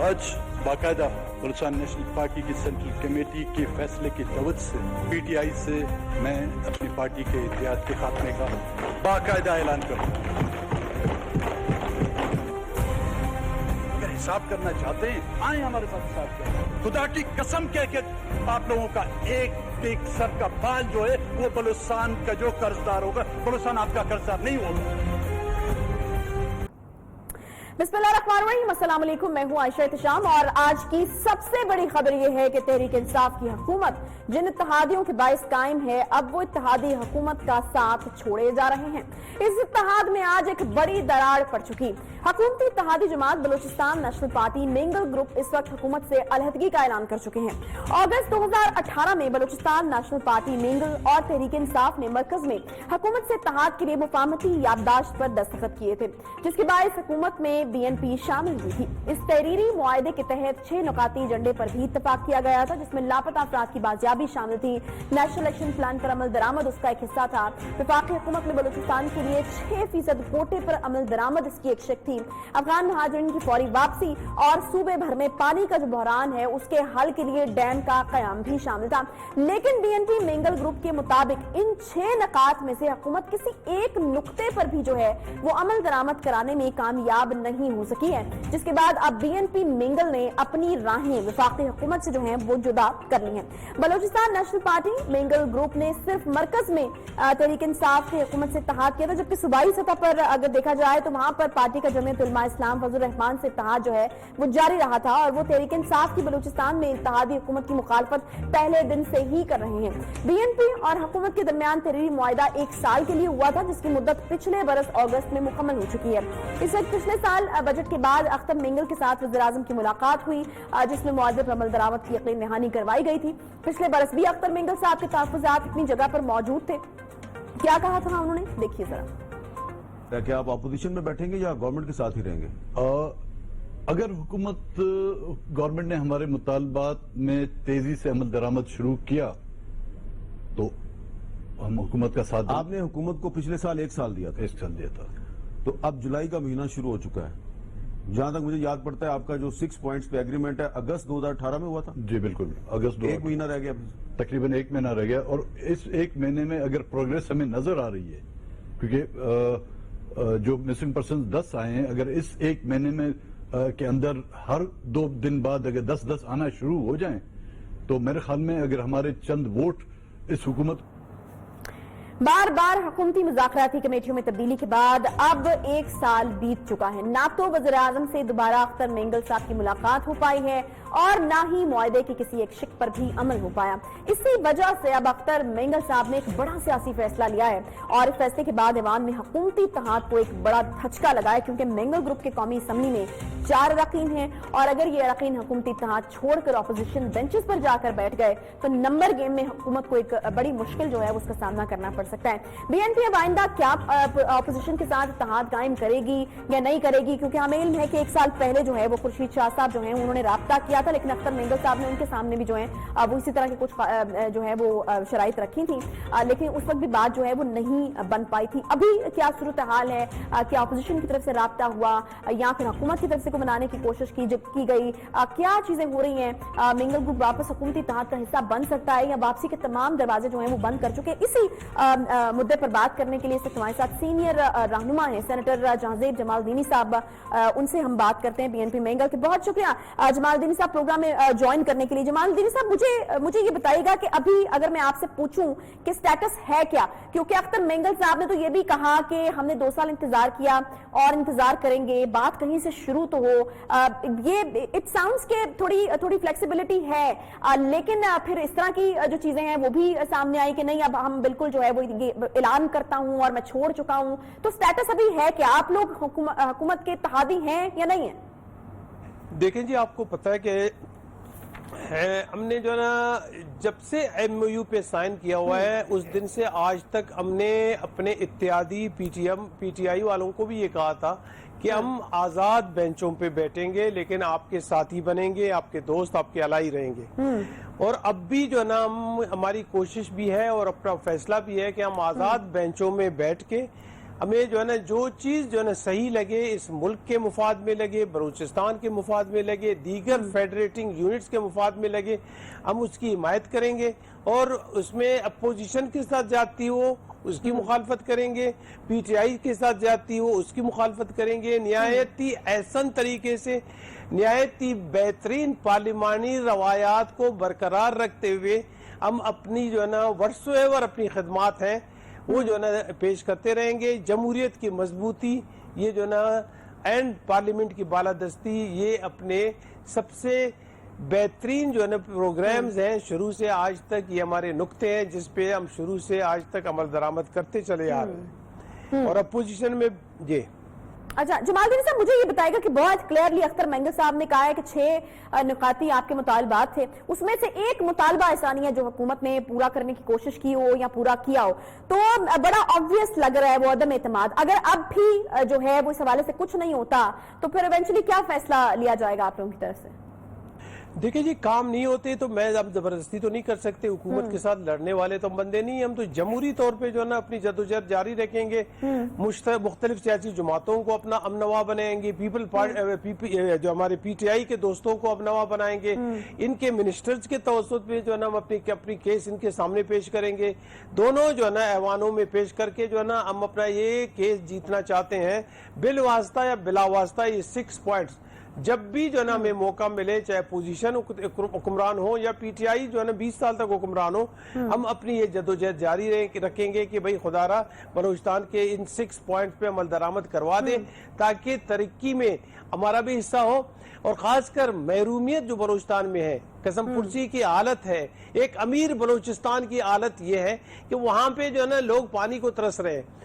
आज बाकायदा Balochistan national party की सेंट्रल कमेटी के फैसले की तवज्जो से पीटीआई से मैं अपनी पार्टी के इत्तेहाद के खात्मे का बाकायदा ऐलान करूँ। अगर हिसाब करना चाहते हैं आए हमारे साथ हिसाब करें। खुदा की कसम कह के आप लोगों का एक एक सर का बाल जो है वो बलूचिस्तान का जो कर्जदार होगा, बलूचिस्तान आपका कर्जदार नहीं होगा। बिस्मिल्लाहिर्रहमानिर्रहीम, अस्सलाम वालेकुम। मैं हूं आयशा इत्तिशाम और आज की सबसे बड़ी खबर यह है कि तहरीक इंसाफ की हुकूमत जिन इत्तेहादियों के बाइस कायम है, अब वो इत्तेहादी हुकूमत का साथ छोड़े जा रहे हैं। इस इत्तेहाद में आज एक बड़ी दरार पड़ चुकी। हुकूमती इत्तेहादी जमात Balochistan national party Mengal group इस वक्त हुकूमत से अलहदगी का ऐलान कर चुके हैं। अगस्त 2018 में बलूचिस्तान नेशनल पार्टी मेंगल और तहरीक इंसाफ ने मरकज में हुकूमत से इत्तेहाद के लिए मुफाहमती याददाश्त पर दस्तखत किए थे, जिसके बायस हुकूमत में बीएनपी शामिल हुई थी। इस तहरीरी मुआहदे के तहत 6 नुकाती एजेंडे पर भी इत्तफाक किया गया था, जिसमें लापता अफराद की बाजियाबी शामिल थी। नेशनल एक्शन प्लान पर अमल दरामद उसका एक हिस्सा था। वफाकी हुकूमत में बलूचिस्तान के लिए 6% कोटे पर अमल दरामद इसकी एक शिक थी। अफगान महाजरीन की फौरी वापसी और सूबे भर में पानी का जो बहरान है उसके हल के लिए डैम का कयाम भी शामिल था। लेकिन बीएनपी मेंगल ग्रुप के मुताबिक इन 6 नकात में से हुकूमत किसी एक नुक्ते पर भी जो है वो अमल दरामद कराने में कामयाब नहीं हो सकी है, जिसके बाद अब बीएनपी मेंगल ने अपनी राहें वफाकी हुकूमत से जो है वो जुदा कर ली हैं। Balochistan national party Mengal group ने सिर्फ मरकज में तहरीक इंसाफ की हुकूमत से इत्तेहाद किया था, जबकि सूबाई सतह पर अगर देखा जाए तो वहां पर पार्टी का जमीयत उलमा इस्लाम फजल रहमान से इत्तेहाद जो है वो जारी रहा था और वो तहरीक इंसाफ की बलूचिस्तान में इत्तेहादी हुकूमत की मुखालफत पहले दिन से ही कर रहे हैं। बीएनपी और हुकूमत के दरमियान तहरीरी मुआहदा 1 साल के लिए हुआ था, जिसकी मुद्दत पिछले बरस अगस्त में मुकम्मल हो चुकी है। इस वक्त पिछले साल बजट के बाद अख्तर मेंगल के साथ वज़ीर आज़म की मुलाकात हुई, जिसमें मुआहदे पर अमल दरामद की यकीन दहानी करवाई गई थी। पिछले बरस भी अख्तर मेंगल साहब के तहफ़्फ़ुज़ात अपनी जगह पर मौजूद थे। क्या कहा था उन्होंने, देखिए जरा। क्या आप अपोजिशन में बैठेंगे या गवर्नमेंट के साथ ही रहेंगे? अगर हुकूमत गवर्नमेंट ने हमारे मुतालबात में तेजी से अमल दरामद शुरू किया तो हम हुकूमत का साथ। आपने हुकूमत को पिछले साल 1 साल दिया था। 1 साल दिया था। तो अब जुलाई का महीना शुरू हो चुका है। जहां तक मुझे याद पड़ता है आपका जो 6 पॉइंट्स पे एग्रीमेंट है अगस्त 2018 में हुआ था। जी बिल्कुल, अगस्त 1 महीना रह गया, तकरीबन 1 महीना रह गया। और इस 1 महीने में अगर प्रोग्रेस हमें नजर आ रही है, क्योंकि जो मिसिंग पर्सन 10 आए हैं, अगर इस 1 महीने में के अंदर हर 2 दिन बाद अगर 10-10 आना शुरू हो जाएं तो मेरे ख्याल में अगर हमारे चंद वोट इस हुकूमत बार बार हुकूमती मुज़ाकराती कमेटियों में तब्दीली के बाद अब 1 साल बीत चुका है। ना तो वज़ीर आज़म से दोबारा अख्तर मेंगल साहब की मुलाकात हो पाई है और ना ही मुआहदे की किसी एक शिक पर भी अमल हो पाया। इसी वजह से अब अख्तर मेंगल साहब ने एक बड़ा सियासी फैसला लिया है और इस फैसले के बाद ऐवान में हुकूमती इत्तेहाद को एक बड़ा धचका लगा है, क्योंकि मेंगल ग्रुप के कौमी असम्बली में 4 अरकान हैं और अगर ये अरकान हुकूमती इत्तेहाद छोड़कर अपोजिशन बेंचेस पर जाकर बैठ गए तो नंबर गेम में हुकूमत को एक बड़ी मुश्किल जो है उसका सामना करना पड़ सकता है। बीएनपी अब आइंदा क्या अपोजिशन के साथ इत्तेहाद कायम करेगी या नहीं करेगी, क्योंकि हमें इल्म है कि 1 साल पहले जो है वो खुर्शीद शाह साहब जो है उन्होंने राब्ता किया था, लेकिन अख्तर मेंगल साहब ने उनके सामने भी जो है वो इसी तरह की कुछ जो है वो शराइत रखी थी, लेकिन उस वक्त भी बात जो है वो नहीं बन पाई थी। अभी क्या सूरत हाल है, क्या अपोजिशन की तरफ से राब्ता हुआ या फिर हुकूमत की तरफ से बनाने की कोशिश की गई, क्या चीजें हो रही हैं? मेंगल ग्रुप वापस हुकूमती इत्तेहाद का हिस्सा बन सकता है या वापसी के तमाम दरवाजे जो हैं वो बंद कर चुके हैं? इसी मुद्दे पर बात करने के लिए हमारे साथ सीनियर रहनुमा है सेनेटर जहांजेब जमालदीनी साहब, उनसे हम बात करते हैं बीएनपी मेंगल के। बहुत शुक्रिया जमालदीनी साहब प्रोग्राम में ज्वाइन करने के लिए। जमालदीनी साहब, मुझे ये बताइएगा कि अभी अगर मैं आपसे पूछूं कि स्टेटस है क्या, क्योंकि अख्तर मेंगल साहब ने तो ये भी कहा कि हमने 2 साल इंतजार किया और इंतजार करेंगे, बात कहीं से शुरू तो हो। ये इट साउंड्स के थोड़ी फ्लेक्सिबिलिटी है, लेकिन फिर इस तरह की जो चीजें हैं वो भी सामने आई कि नहीं अब हम बिल्कुल जो है वो ऐलान करता हूं और मैं छोड़ चुका हूं। तो स्टेटस अभी है क्या? आप लोग हुकूमत के इत्तेहादी हैं या नहीं है? देखें जी, आपको पता है कि हमने जो है ना जब से एमओयू पे साइन किया हुआ है उस दिन से आज तक हमने अपने इत्तेहादी पीटीआई वालों को भी ये कहा था कि हम आजाद बेंचों पे बैठेंगे, लेकिन आपके साथी बनेंगे, आपके दोस्त, आपके अलाई रहेंगे। और अब भी जो है ना हमारी कोशिश भी है और अपना फैसला भी है कि हम आजाद बेंचों में बैठ के ہمیں جو ہے نا جو چیز جو ہے نا صحیح لگے، اس ملک کے مفاد میں لگے، بلوچستان کے مفاد میں لگے، دیگر فیڈریٹنگ یونٹس کے مفاد میں لگے، ہم اس کی حمایت کریں گے، اور اس میں اپوزیشن کے ساتھ جاتی ہو اس کی مخالفت کریں گے، پی ٹی آئی کے ساتھ جاتی ہو اس کی مخالفت کریں گے، نہایتی احسن طریقے سے، نہایتی بہترین پارلیمانی روایات کو برقرار رکھتے ہوئے ہم اپنی جو ہے نا ورث اور اپنی خدمات ہیں وہ جو ہے نا پیش کرتے رہیں گے۔ جمہوریت کی مضبوطی، یہ جو ہے نا اینڈ پارلیمنٹ کی بالادستی، یہ اپنے سب سے بہترین جو ہے نا پروگرامز ہیں شروع سے آج تک، یہ ہمارے نقطے ہیں جس پہ ہم شروع سے آج تک عمل درآمد کرتے چلے آ رہے ہیں، اور اپوزیشن میں یہ اچھا جمال الدین صاحب مجھے یہ بتائے گا کہ بہت کلیئرلی اختر مینگل صاحب نے کہا ہے کہ 6 نکاتی آپ کے مطالبات تھے، اس میں سے ایک مطالبہ ایسا نہیں ہے جو حکومت نے پورا کرنے کی کوشش کی ہو یا پورا کیا ہو، تو بڑا آبویس لگ رہا ہے وہ عدم اعتماد۔ اگر اب بھی جو ہے وہ اس حوالے سے کچھ نہیں ہوتا تو پھر ایونچولی کیا فیصلہ لیا جائے گا آپ لوگوں کی طرف سے؟ دیکھیں جی، کام نہیں ہوتے تو میں اب زبردستی تو نہیں کر سکتے، حکومت کے ساتھ لڑنے والے تو بندے نہیں، ہم تو جمہوری طور پہ جو ہے نا اپنی جدوجہد جاری رکھیں گے، مختلف سیاسی جماعتوں کو اپنا امنوا بنائیں گے، جو ہمارے پی ٹی آئی کے دوستوں کو امنوا بنائیں گے، ان کے منسٹرز کے توسط پہ جو ہے نا ہم اپنی کیس ان کے سامنے پیش کریں گے، دونوں جو ہے نا ایوانوں میں پیش کر کے جو ہے نا ہم اپنا یہ کیس جیتنا چاہتے ہیں، بالواسطہ یا بلا واسطہ یہ 6 پوائنٹس جب بھی جو ہے نا ہمیں موقع ملے، چاہے پوزیشن حکمران ہو یا پی ٹی آئی جو ہے نا 20 سال تک حکمران ہو، ہم اپنی یہ جدوجہد جاری رکھیں گے کہ بھئی خدا را بلوچستان کے ان 6 پوائنٹس پہ عمل درآمد کروا دیں تاکہ ترقی میں ہمارا بھی حصہ ہو، اور خاص کر محرومیت جو بلوچستان میں ہے، قسم پرسی کی حالت ہے، ایک امیر بلوچستان کی حالت یہ ہے کہ وہاں پہ جو ہے نا لوگ پانی کو ترس رہے ہیں،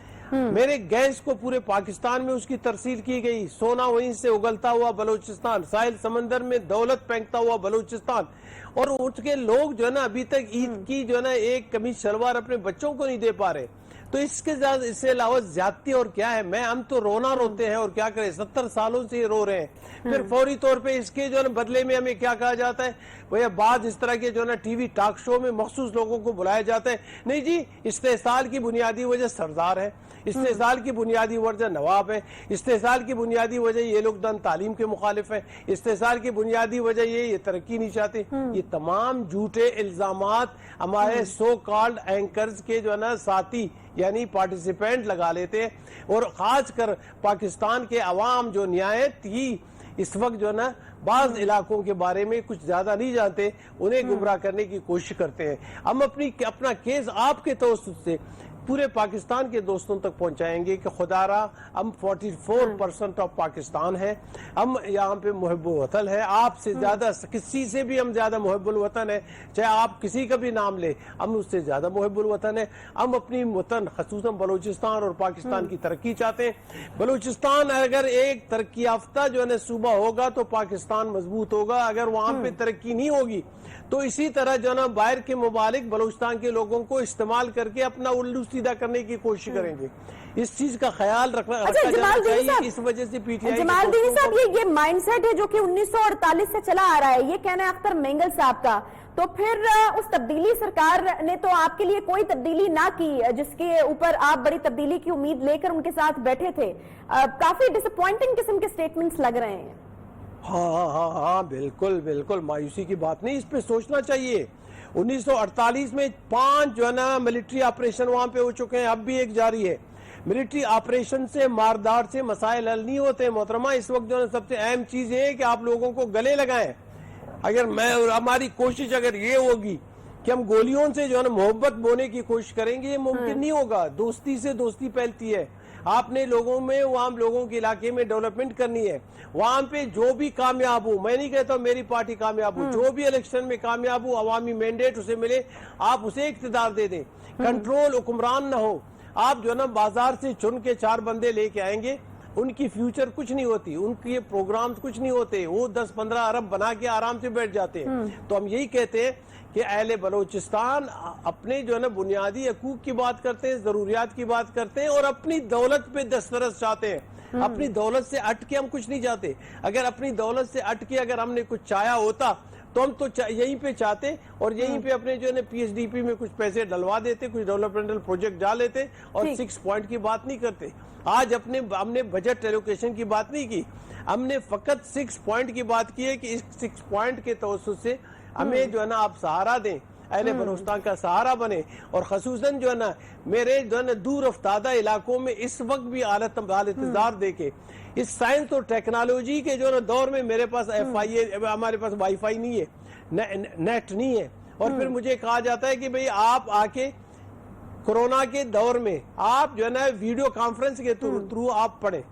میرے گیس کو پورے پاکستان میں اس کی ترسیل کی گئی، سونا وہیں سے اگلتا ہوا بلوچستان، ساحل سمندر میں دولت پھینکتا ہوا بلوچستان، اور اٹھ کے لوگ جو ہے نا ابھی تک عید کی جو ہے نا ایک قمیض شلوار اپنے بچوں کو نہیں دے پا رہے، تو اس سے علاوہ زیادتی اور کیا ہے؟ ہم تو رونا روتے ہیں اور کیا کریں، 70 سالوں سے یہ رو رہے ہیں، پھر فوری طور پہ اس کے جو ہے نا بدلے میں ہمیں کیا کہا جاتا ہے، وہ بعض اس طرح کے جو ہے نا ٹی وی ٹاک شو میں مخصوص لوگوں کو بلایا جاتا ہے، نہیں جی استحصال کی بنیادی وجہ سردار ہے، استحصال کی بنیادی وجہ نواب ہے، استحصال کی بنیادی وجہ یہ لوگ تعلیم کے مخالف ہیں، استحصال کی بنیادی وجہ یہ ترقی نہیں چاہتے، یہ تمام جھوٹے الزامات ہمارے سو کالڈ اینکرز کے جو ہے نا ساتھی یعنی پارٹیسپینٹ لگا لیتے ہیں، اور خاص کر پاکستان کے عوام جو نہایت ہی اس وقت جو ہے نا بعض علاقوں کے بارے میں کچھ زیادہ نہیں جانتے، انہیں گمراہ کرنے کی کوشش کرتے ہیں۔ ہم اپنا کیس آپ کے توسط سے پورے پاکستان کے دوستوں تک پہنچائیں گے کہ خدا را ہم 44% آف پاکستان ہے، ہم یہاں پہ محب الوطن ہے، آپ سے زیادہ کسی سے بھی ہم زیادہ محب الوطن ہے، چاہے آپ کسی کا بھی نام لے ہم اس سے زیادہ محب الوطن ہے، ہم اپنی وطن خصوصاً بلوچستان اور پاکستان کی ترقی چاہتے ہیں۔ بلوچستان اگر ایک ترقی یافتہ جو ہے نا صوبہ ہوگا تو پاکستان مضبوط ہوگا، اگر وہاں پہ ترقی نہیں ہوگی تو اسی طرح جو ہے نا باہر کے ممالک بلوچستان کے لوگوں کو استعمال کر کے اپنا الو سیدھا کرنے کی کوشش کریں گے، اس چیز کا خیال رکھنا جانا چاہیے، اس وجہ سے پی ٹی آئی جمال الدین صاحب یہ مائنڈ سیٹ ہے جو کہ 1948 سے چلا آ رہا ہے، یہ کہنا ہے اختر مینگل صاحب کا، تو پھر اس تبدیلی سرکار نے تو آپ کے لیے کوئی تبدیلی نہ کی جس کے اوپر آپ بڑی تبدیلی کی امید لے کر ان کے ساتھ بیٹھے تھے، کافی ڈس اپوائنٹنگ قسم کے سٹیٹمنٹس لگ رہے ہیں۔ ہاں بالکل مایوسی کی بات نہیں، اس پہ سوچنا چاہیے۔ 1948 میں 5 جو ہے نا ملٹری آپریشن وہاں پہ ہو چکے ہیں، اب بھی ایک جاری ہے۔ ملٹری آپریشن سے ماردار سے مسائل حل نہیں ہوتے محترمہ، اس وقت جو ہے سب سے اہم چیز یہ ہے کہ آپ لوگوں کو گلے لگائیں۔ اگر ہماری کوشش اگر یہ ہوگی کہ ہم گولیوں سے جو ہے نا محبت بونے کی کوشش کریں گے، یہ ممکن نہیں ہوگا، دوستی سے دوستی پھیلتی ہے۔ آپ نے لوگوں میں وہاں لوگوں کے علاقے میں ڈیولپمنٹ کرنی ہے، وہاں پہ جو بھی کامیاب ہو، میں نہیں کہتا میری پارٹی کامیاب ہو، جو بھی الیکشن میں کامیاب ہو، عوامی مینڈیٹ اسے ملے، آپ اسے اقتدار دے دیں، کنٹرول حکمران نہ ہو۔ آپ جو ہے نا بازار سے چن کے 4 بندے لے کے آئیں گے، ان کی فیوچر کچھ نہیں ہوتی، ان کے پروگرامز کچھ نہیں ہوتے، وہ 10-15 ارب بنا کے آرام سے بیٹھ جاتے ہیں۔ تو ہم یہی کہتے ہیں کہ اہل بلوچستان اپنے جو ہے نا بنیادی حقوق کی بات کرتے ہیں، ضروریات کی بات کرتے ہیں، اور اپنی دولت پہ دسترس چاہتے ہیں۔ اپنی دولت سے ہٹ کے ہم کچھ نہیں چاہتے، اگر اپنی دولت سے ہٹ کے اگر ہم نے کچھ چاہا ہوتا تو ہم تو یہیں پہ چاہتے اور یہیں پہ اپنے جو ہے نا PSDP میں کچھ پیسے ڈلوا دیتے, کچھ ڈیولپمنٹل پروجیکٹ ڈال لیتے اور 6 پوائنٹ کی بات نہیں کرتے. آج ہم نے بجٹ ایلوکیشن کی بات نہیں کی, ہم نے فقط 6 پوائنٹ کی بات کی ہے کہ اس 6 پوائنٹ کے توسط سے ہمیں جو ہے نا آپ سہارا دیں, اہل بلوچستان کا سہارا بنے, اور خصوصاً جو ہے نا میرے جو ہے نا دور افتادہ علاقوں میں اس وقت بھی حالت انتظار دے کے اس سائنس اور ٹیکنالوجی کے جو ہے نا دور میں میرے پاس ہمارے پاس وائی فائی نہیں ہے, نیٹ نہیں ہے, اور پھر مجھے کہا جاتا ہے کہ بھئی آپ آ کے کورونا کے دور میں آپ جو ہے نا ویڈیو کانفرنس کے تھرو آپ پڑھیں.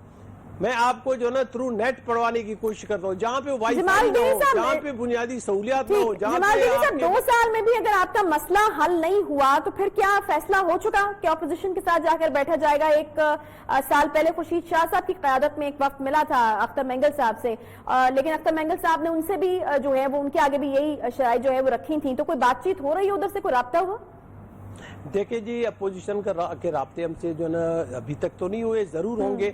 میں آپ کو جو ہے نا تھرو نیٹ پڑھوانے کی کوشش کرتا ہوں, جہاں پہ وائی فائی نہ ہو, جہاں پہ بنیادی سہولیات نہ ہو, جہاں پہ 2 سال میں بھی اگر آپ کا مسئلہ حل نہیں ہوا تو پھر کیا فیصلہ ہو چکا کہ اپوزیشن کے ساتھ جا کر بیٹھا جائے گا؟ 1 سال پہلے خورشید شاہ صاحب کی قیادت میں ایک وقت ملا تھا اختر مینگل صاحب سے, لیکن اختر مینگل صاحب نے ان سے بھی جو ہے وہ ان کے آگے بھی یہی شرائط جو ہے وہ رکھی تھیں, تو کوئی بات چیت ہو رہی ہے ادھر سے, کوئی رابطہ ہوا؟ دیکھیں جی, اپوزیشن کے رابطے ہم سے جو ہے نا ابھی تک تو نہیں ہوئے, ضرور ہوں گے.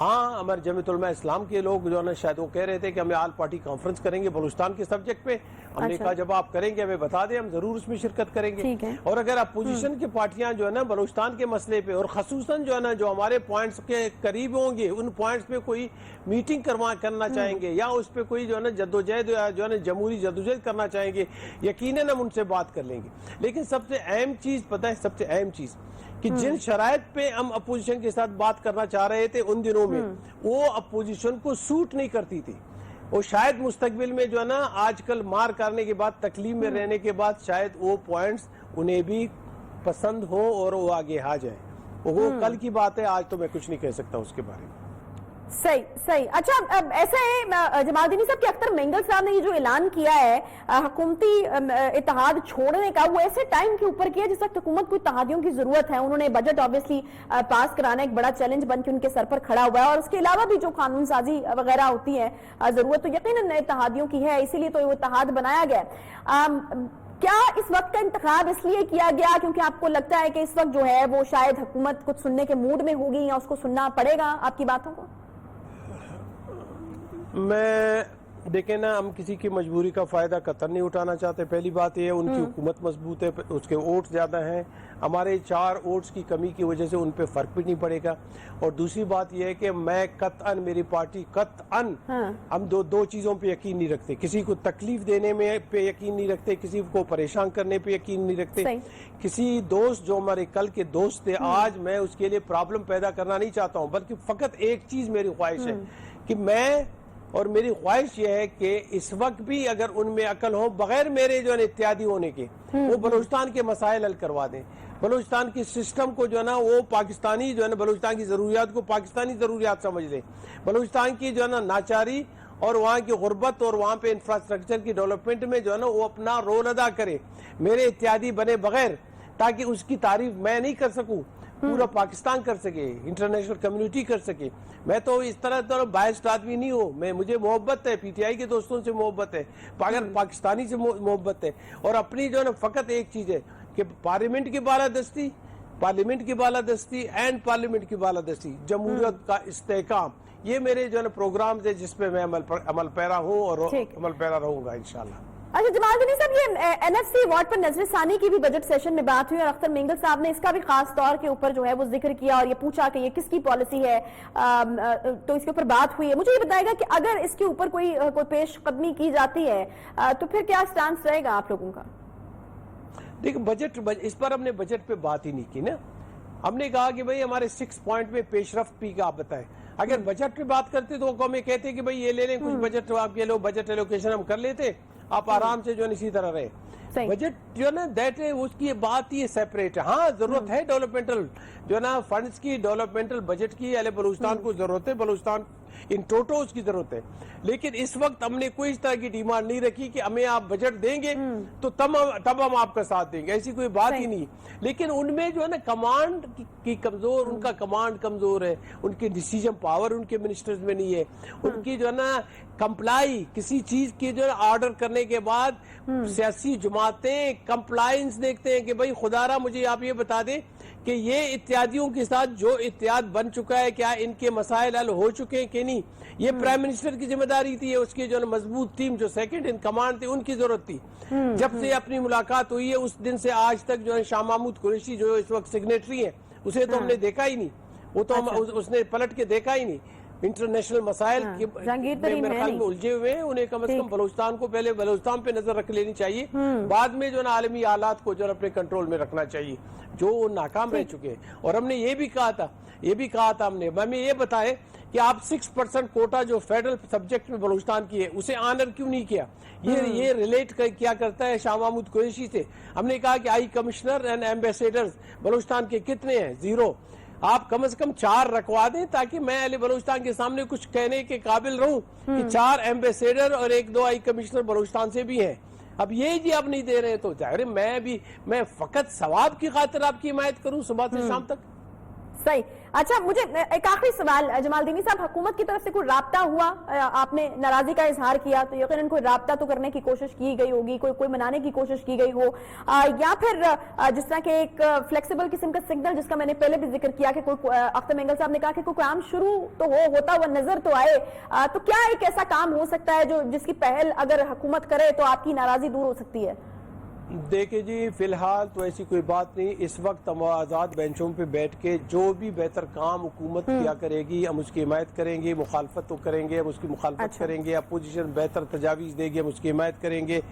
ہاں, ہمارے جمعیت علماء اسلام کے لوگ جو ہے نا شاید وہ کہہ رہے تھے کہ ہمیں آل پارٹی کانفرنس کریں گے بلوچستان کے سبجیکٹ پہ. ہم نے کہا جب آپ کریں گے ہمیں بتا دیں, ہم ضرور اس میں شرکت کریں گے. اور اگر اپوزیشن کی پارٹیاں جو ہے نا بلوچستان کے مسئلے پہ اور خصوصاً جو ہے نا جو ہمارے پوائنٹس کے قریب ہوں گے ان پوائنٹس پہ کوئی میٹنگ کرنا چاہیں گے یا اس پہ کوئی جو ہے نا جدوجہد جو ہے نا جمہوری جدوجہد کرنا چاہیں گے, یقیناً ہم ان سے بات کر لیں گے. لیکن سب سے اہم چیز پتہ ہے, سب سے اہم چیز کہ جن شرائط پہ ہم اپوزیشن کے ساتھ بات کرنا چاہ رہے تھے ان دنوں میں وہ اپوزیشن کو سوٹ نہیں کرتی تھی. وہ شاید مستقبل میں جو ہے نا آج کل مار کرنے کے بعد, تکلیف میں رہنے کے بعد شاید وہ پوائنٹس انہیں بھی پسند ہو اور وہ آگے آ جائیں. وہ کل کی بات ہے, آج تو میں کچھ نہیں کہہ سکتا اس کے بارے میں. صحیح. اچھا, ایسا ہے جمال دینی صاحب کہ اختر مینگل صاحب نے یہ جو اعلان کیا ہے حکومتی اتحاد چھوڑنے کا, وہ ایسے ٹائم کے اوپر کیا جس وقت حکومت کو اتحادیوں کی ضرورت ہے. انہوں نے بجٹ آبویسلی پاس کرانا ایک بڑا چیلنج بن کے ان کے سر پر کھڑا ہوا ہے, اور اس کے علاوہ بھی جو قانون سازی وغیرہ ہوتی ہے ضرورت تو یقیناً اتحادیوں کی ہے, اسی لیے تو وہ اتحاد بنایا گیا. کیا اس وقت کا انتخاب اس لیے کیا گیا کیونکہ آپ کو لگتا ہے کہ اس وقت جو ہے وہ شاید حکومت کچھ سننے کے موڈ میں ہوگی یا اس کو سننا پڑے گا آپ کی باتوں کو؟ میں دیکھیں نا, ہم کسی کی مجبوری کا فائدہ قطعاً نہیں اٹھانا چاہتے. پہلی بات یہ ہے ان کی حکومت مضبوط ہے, اس کے ووٹ زیادہ ہیں, ہمارے 4 ووٹس کی کمی کی وجہ سے ان پہ فرق بھی نہیں پڑے گا. اور دوسری بات یہ ہے کہ میں قطعاً, میری پارٹی قطعاً, ہم دو چیزوں پہ یقین نہیں رکھتے. کسی کو تکلیف دینے میں پہ یقین نہیں رکھتے, کسی کو پریشان کرنے پہ یقین نہیں رکھتے. کسی دوست جو ہمارے کل کے دوست تھے آج میں اس کے لیے پرابلم پیدا کرنا نہیں چاہتا ہوں, بلکہ فقط ایک چیز میری خواہش ہے کہ میں, اور میری خواہش یہ ہے کہ اس وقت بھی اگر ان میں عقل ہو بغیر میرے جو ہے اتحادی ہونے کے, وہ بلوچستان کے مسائل حل کروا دیں. بلوچستان کی سسٹم کو جو ہے نا وہ پاکستانی جو ہے نا بلوچستان کی ضروریات کو پاکستانی ضروریات سمجھ لیں. بلوچستان کی جو ہے نا ناچاری اور وہاں کی غربت اور وہاں پہ انفراسٹرکچر کی ڈیولپمنٹ میں جو ہے نا وہ اپنا رول ادا کرے, میرے اتحادی بنے بغیر, تاکہ اس کی تعریف میں نہیں کر سکوں, پورا پاکستان کر سکے, انٹرنیشنل کمیونٹی کر سکے. میں تو اس طرح بائسڈ آدمی نہیں ہوں, مجھے محبت ہے پی ٹی آئی کے دوستوں سے, محبت ہے پاکستانی سے محبت ہے, اور اپنی جو ہے نا فقط ایک چیز ہے کہ پارلیمنٹ کی بالادستی اینڈ پارلیمنٹ کی بالادستی, جمہوریت کا استحکام, یہ میرے جو ہے نا پروگرامز ہے جس پہ میں عمل پیرا ہوں اور عمل پیرا رہوں گا انشاءاللہ. اچھا جمال دینی صاحب, یہ این ایف سی وارڈ پر نظر ثانی کی بھی بجٹ سیشن میں بات ہوئی اور اختر مینگل صاحب نے اس کا بھی خاص طور کے اوپر جو ہے وہ ذکر کیا اور یہ پوچھا کہ یہ کس کی پالیسی ہے, تو اس کے اوپر بات ہوئی ہے. مجھے یہ بتائے گا کہ اگر اس کے اوپر کوئی پیش قدمی کی جاتی ہے تو پھر کیا سٹانس رہے گا آپ لوگوں کا؟ دیکھ, بجٹ, اس پر ہم نے بجٹ پہ بات ہی نہیں کی نا. ہم نے کہا کہ بھئی ہمارے 6 پوائنٹ میں پیش رفت بھی کا آپ بتائیں. اگر بجٹ پہ بات کرتے تو ہمیں کہتے کہ بھئی یہ لے لیں کچھ بجٹ, آپ یہ لو بجٹ ایلوکیشن ہم کر لیتے, آپ آرام سے جو ہے اسی طرح رہے. بجٹ جو ہے نا دیٹ ہے اس کی بات ہی سیپریٹ ہے. ہاں ضرورت ہے ڈیولپمنٹل جو ہے نا فنڈز کی, ڈیولپمنٹل بجٹ کی, اہل بلوچستان کو ضرورت ہے, بلوچستان ان ٹوٹو اس کی ضرورت ہے. لیکن اس وقت ہم نے کوئی اس طرح کی ڈیمانڈ نہیں رکھی کہ ہمیں آپ بجٹ دیں گے تو تب ہم آپ کا ساتھ دیں گے, ایسی کوئی بات ہی نہیں. لیکن ان میں جو ہے نا کمانڈ کی کمزور, ان کا کمانڈ کمزور ہے, ان کی ڈیسیجن پاور ان کے منسٹرز میں نہیں ہے, ان کی جو ہے نا کمپلائی کسی چیز کی جو ہے آرڈر کرنے کے بعد سیاسی جماعت जमातें कंप्लायंस देखते हैं कि भाई खुदारा मुझे आप ये बता दें कि ये इत्यादियों के साथ जो इत्याद बन चुका है क्या इनके मसाइल हल हो चुके हैं कि नहीं। ये प्राइम मिनिस्टर की जिम्मेदारी थी, उसकी जो मजबूत टीम जो सेकंड इन कमांड थी उनकी जरूरत थी। जब से अपनी मुलाकात हुई है उस दिन से आज तक जो है शाह महमूद कुरैशी जो इस वक्त सिग्नेटरी है उसे तो हमने देखा ही नहीं, वो तो उसने पलट के देखा ही नहीं। इंटरनेशनल मसाइल मेरे ख्याल में उलझे हुए हैं, उन्हें कम से कम बलूचिस्तान को पहले बलूचिस्तान पे नजर रख लेनी चाहिए, बाद में जो ना आलमी हालात को जो अपने कंट्रोल में रखना चाहिए जो नाकाम रह चुके हैं। और हमने ये भी कहा था हमें ये बताए कि आप 6% कोटा जो फेडरल सब्जेक्ट में बलूचिस्तान की है उसे ऑनर क्यों नहीं किया। ये रिलेट क्या करता है शाह महमूद कुरैशी से। हमने कहा कि high commissioner and ambassadors Balochistan के कितने हैं, 0। आप कम से कम 4 रखवा दें ताकि मैं अहले बलूचिस्तान के सामने कुछ कहने के काबिल रहूं कि 4 एम्बेसडर और 1-2 हाई कमिश्नर बलूचिस्तान से भी हैं। अब ये जी आप नहीं दे रहे तो जाहिर मैं फकत सवाब की खातिर आपकी हिमायत करूं सुबह से शाम तक। सही। अच्छा, मुझे एक आखिरी सवाल जमालदीनी साहब, हुकूमत की तरफ से कोई राब्ता हुआ? आपने नाराजगी का इजहार किया तो यकीनन कोई राब्ता तो करने की कोशिश की गई होगी, कोई मनाने की कोशिश की गई हो, या फिर जिस तरह के एक फ्लेक्सिबल किस्म का सिग्नल जिसका मैंने पहले भी जिक्र किया कि कोई अख्तर मेंगल साहब ने कहा कि कोई काम शुरू तो होता हुआ नजर तो आए, तो क्या एक ऐसा काम हो सकता है जो जिसकी पहल अगर हुकूमत करे तो आपकी नाराजगी दूर हो सकती है? देखिए जी, फिलहाल तो ऐसी कोई बात नहीं। इस वक्त हम आज़ाद बेंचों पे बैठ के जो भी बेहतर काम हुकूमत किया करेगी हम उसकी हिमायत करेंगे, मुखालफत तो करेंगे हम उसकी मुखालफत करेंगे, अपोजिशन बेहतर तजावीज़ देगी हम उसकी हिमायत करेंगे।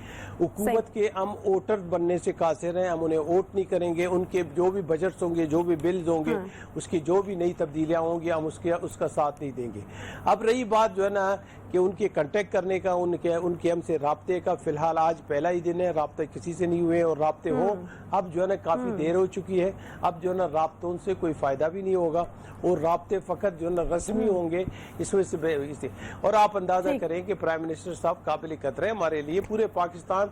हुकूमत के हम वोटर बनने से कासिर हैं, हम उन्हें वोट नहीं करेंगे। उनके जो भी बजट्स होंगे, जो भी बिल्स होंगे, उसकी जो भी नई तब्दीलियाँ होंगी हम उसका साथ नहीं देंगे। अब रही बात जो है ना कि उनके कांटेक्ट करने का, उनके हमसे राब्ते का, फिलहाल आज पहला ही दिन है, राब्ते किसी से नहीं हुए और राब्ते हो अब जो है ना काफी देर हो चुकी है। अब जो है ना राब्तों से कोई फायदा भी नहीं होगा और राब्ते फकत जो है ना रस्मी होंगे इस वजह से। और आप अंदाजा करें कि प्राइम मिनिस्टर साहब काबिल कदर है हमारे लिए, पूरे पाकिस्तान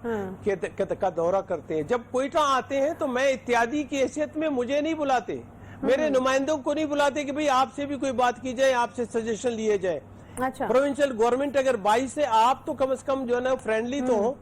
का दौरा करते हैं। जब कोयटा आते हैं तो मैं इत्यादी की हैसियत में मुझे नहीं बुलाते, मेरे नुमाइंदों को नहीं बुलाते कि भाई आपसे भी कोई बात की जाए, आपसे सजेशन लिए जाए। अच्छा। प्रोविंशियल गवर्नमेंट अगर 22 से आप तो कम से कम जो है ना फ्रेंडली तो हो,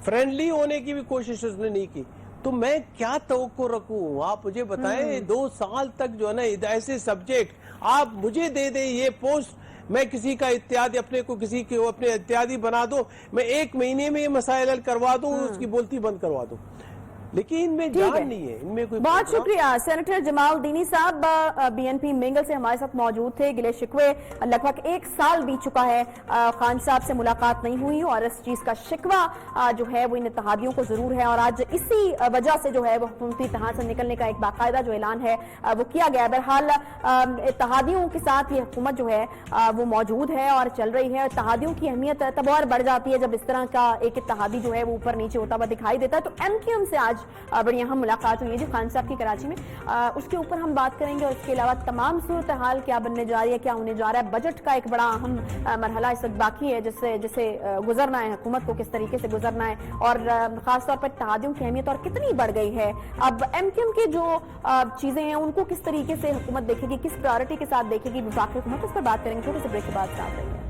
फ्रेंडली होने की भी कोशिश उसने नहीं की, तो मैं क्या तवक्को रखूं। आप मुझे बताएं 2 साल तक जो है ना ऐसे सब्जेक्ट आप मुझे दे दें, ये पोस्ट मैं किसी का इत्यादि अपने को किसी के अपने इत्यादि बना दो, मैं 1 महीने में ये मसाइल हल करवा दूं, उसकी बोलती बंद करवा दूं, लेकिन इनमें जान नहीं है, इनमें कोई। बहुत शुक्रिया सेनेटर जमालदीनी साहब, बीएनपी मेंगल से हमारे साथ मौजूद थे। गिले शिकवे लगभग 1 साल बीत चुका है, खान साहब से मुलाकात नहीं हुई और इस चीज का शिकवा जो है वो इन इत्तेहादियों को जरूर है और आज इसी वजह से जो है वो हुकूमती इत्तेहाद से निकलने का एक बाकायदा जो ऐलान है वो किया गया। बहरहाल इत्तेहादियों के साथ ये हुकूमत जो है वो मौजूद है और चल रही है। इत्तेहादियों की अहमियत तब और बढ़ जाती है जब इस तरह का एक इत्तेहादी जो है वो ऊपर नीचे होता हुआ दिखाई देता है। तो एमक्यूएम से आज बड़ी अहम मुलाकात हुई है जी खान साहब की कराची में, उसके ऊपर हम बात करेंगे और इसके अलावा तमाम सूरत हाल क्या बनने जा रही है, क्या होने जा रहा है। बजट का एक बड़ा अहम मरहला इस वक्त बाकी है जिससे गुजरना है, हुकूमत को किस तरीके से गुजरना है और खासतौर पर इत्तेहादियों की अहमियत और कितनी बढ़ गई है। अब एमक्यूएम की जो चीजें हैं उनको किस तरीके से हुकूमत देखेगी, किस प्रायोरिटी के साथ देखेगी वफाकी हुकूमत, इस पर बात करेंगे। छोटे से ब्रेक के बाद स्टार्ट रही है।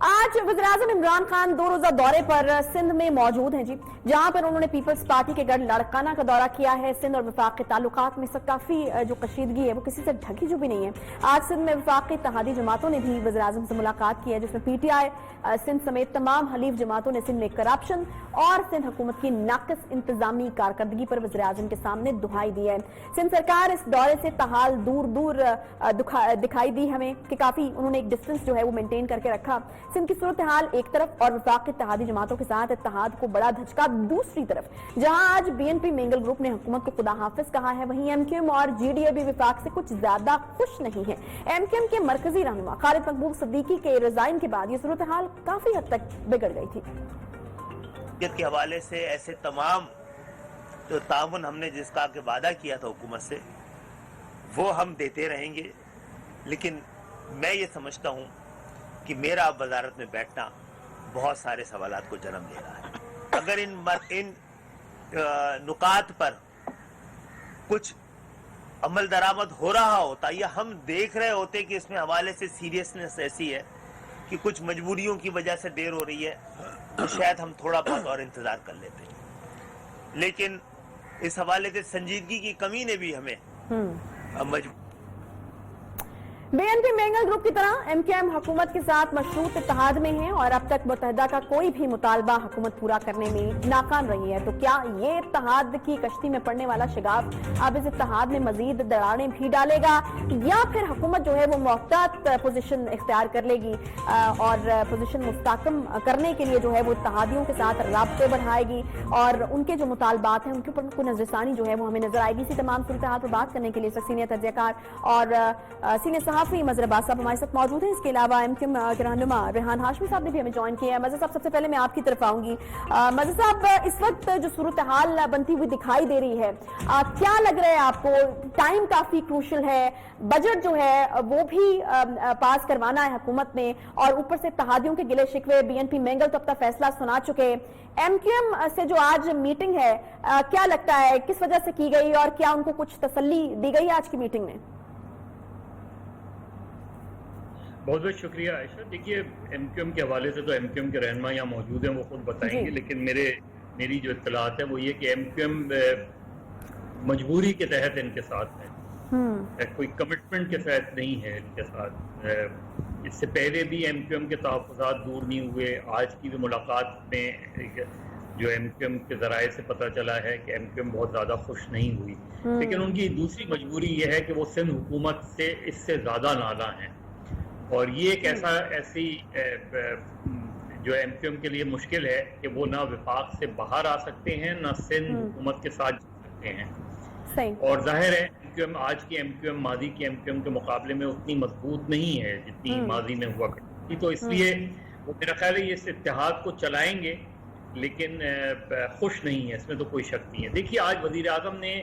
आज वज़ीर-ए-आज़म इमरान खान 2 रोजा दौरे पर सिंध में मौजूद हैं जी, जहां पर उन्होंने पीपल्स पार्टी के गढ़ लाड़काना का दौरा किया है। सिंध और वफाक के ताल्लुकात में काफी जो कशीदगी है वो किसी से ढकी जो भी नहीं है। आज सिंध में वफाक की इत्तेहादी जमातों ने भी वज़ीर-ए-आज़म से मुलाकात की है, जिसमें पीटीआई सिंध समेत तमाम हलीफ जमातों ने सिंध में करप्शन और सिंध हुकूमत की नाकिस इंतजामी कारकर्दगी पर वज़ीर-ए-आज़म के सामने दुहाई दी है। सिंध सरकार इस दौरे से ताहाल दूर दूर दिखाई दी हमें कि काफी उन्होंने एक डिस्टेंस जो है वो मेंटेन करके रखा। सिंध की सूरत हाल एक तरफ और वफाक की इत्तेहादी जमातों के साथ इत्तेहाद को बड़ा धचका दूसरी तरफ, जहां आज बीएनपी मेंगल ग्रुप ने हुकूमत को खुदा हाफिज कहा है, वहीं एमक्यूएम और जीडीए भी वफाक से कुछ ज्यादा खुश नहीं है। एमक्यूएम के मरकजी रहनुमा खालिद महबूब सिद्दीकी के रिजाइन के बाद ये सूरत हाल काफी हद तक बिगड़ गई थी। के हवाले से ऐसे तमाम जो ताउन हमने जिसका के वादा किया था हुकूमत से वो हम देते रहेंगे, लेकिन मैं ये समझता हूँ कि मेरा अब वजारत में बैठना बहुत सारे सवालात को जन्म दे रहा है। अगर इन नुकात पर कुछ अमल दरामद हो रहा होता या हम देख रहे होते कि इसमें हवाले से सीरियसनेस ऐसी है कि कुछ मजबूरियों की वजह से देर हो रही है, तो शायद हम थोड़ा बहुत और इंतजार कर लेते। लेकिन इस हवाले से संजीदगी की कमी ने भी हमें मजबूर। बीएनपी मेंगल ग्रुप की तरह एमकेएम हुकूमत के साथ मशरूत इत्तेहाद में है और अब तक मुत्तहिदा का कोई भी मुतालबा हुकूमत पूरा करने में नाकाम रही है। तो क्या ये इत्तेहाद की कश्ती में पड़ने वाला शिगाफ अब इस इत्तेहाद में मजीद दरारें भी डालेगा, या फिर हुकूमत जो है वो मोहतात पोजीशन इख्तियार कर लेगी और पोजीशन मुस्तकम करने के लिए जो है वो इत्तेहादियों के साथ राब्ते बढ़ाएगी और उनके जो मुतालबात हैं उनके ऊपर कोई नजरसानी जो है वो हमें नजर आएगी। इसी तमाम सूरत-ए-हाल पर बात करने के लिए सीनियर तजज़ियाकार और सीनियर सहाफ़ी मज़हर अब्बास साहब हमारे साथ मौजूद हैं। इसके अलावा एमकेएम के रहनुमा रेहान हाशमी साहब ने भी हमें ज्वाइन किया है। मज़हर साहब, सबसे पहले मैं आपकी तरफ आऊंगी। मज़हर साहब, इस वक्त जो सूरत हाल बनती हुई दिखाई दे रही है, क्या लग रहा है आपको? टाइम काफी क्रूशल है, बजट जो है वो भी पास करवाना है हुकूमत ने और ऊपर से इत्तेहादियों के गिले शिकवे बीएनपी मेंगल तो अब तक फैसला सुना चुके। एमकेएम से जो आज मीटिंग है, क्या लगता है किस वजह से की गई और क्या उनको कुछ तसल्ली दी गई आज की मीटिंग में? बहुत बहुत शुक्रिया आयशा। देखिए, एमकेएम के हवाले से तो एमकेएम के रहनुमा यहाँ मौजूद हैं, वो खुद बताएंगे, लेकिन मेरी जो इत्तलात है वो ये कि एमकेएम मजबूरी के तहत इनके साथ है, कोई कमिटमेंट के तहत नहीं है इनके साथ। इससे पहले भी एमकेएम के तहफ़्फ़ुज़ात दूर नहीं हुए। आज की भी मुलाकात में जो एमकेएम के ज़राए से पता चला है कि एमकेएम बहुत ज़्यादा खुश नहीं हुई, लेकिन उनकी दूसरी मजबूरी ये है कि वो सिंध हुकूमत से इससे ज़्यादा नाला हैं और ये एक ऐसी जो एमकेएम के लिए मुश्किल है कि वो ना विफाक से बाहर आ सकते हैं ना सिंध हुकूमत के साथ जा सकते हैं। सही। और जाहिर है एमकेएम आज की एमकेएम माजी की एमकेएम के मुकाबले में उतनी मजबूत नहीं है जितनी माजी में हुआ करती, तो इसलिए वो मेरा ख्याल है ये इस इत्तेहाद को चलाएंगे, लेकिन खुश नहीं है, इसमें तो कोई शक नहीं है। देखिए, आज वजीर आज़म ने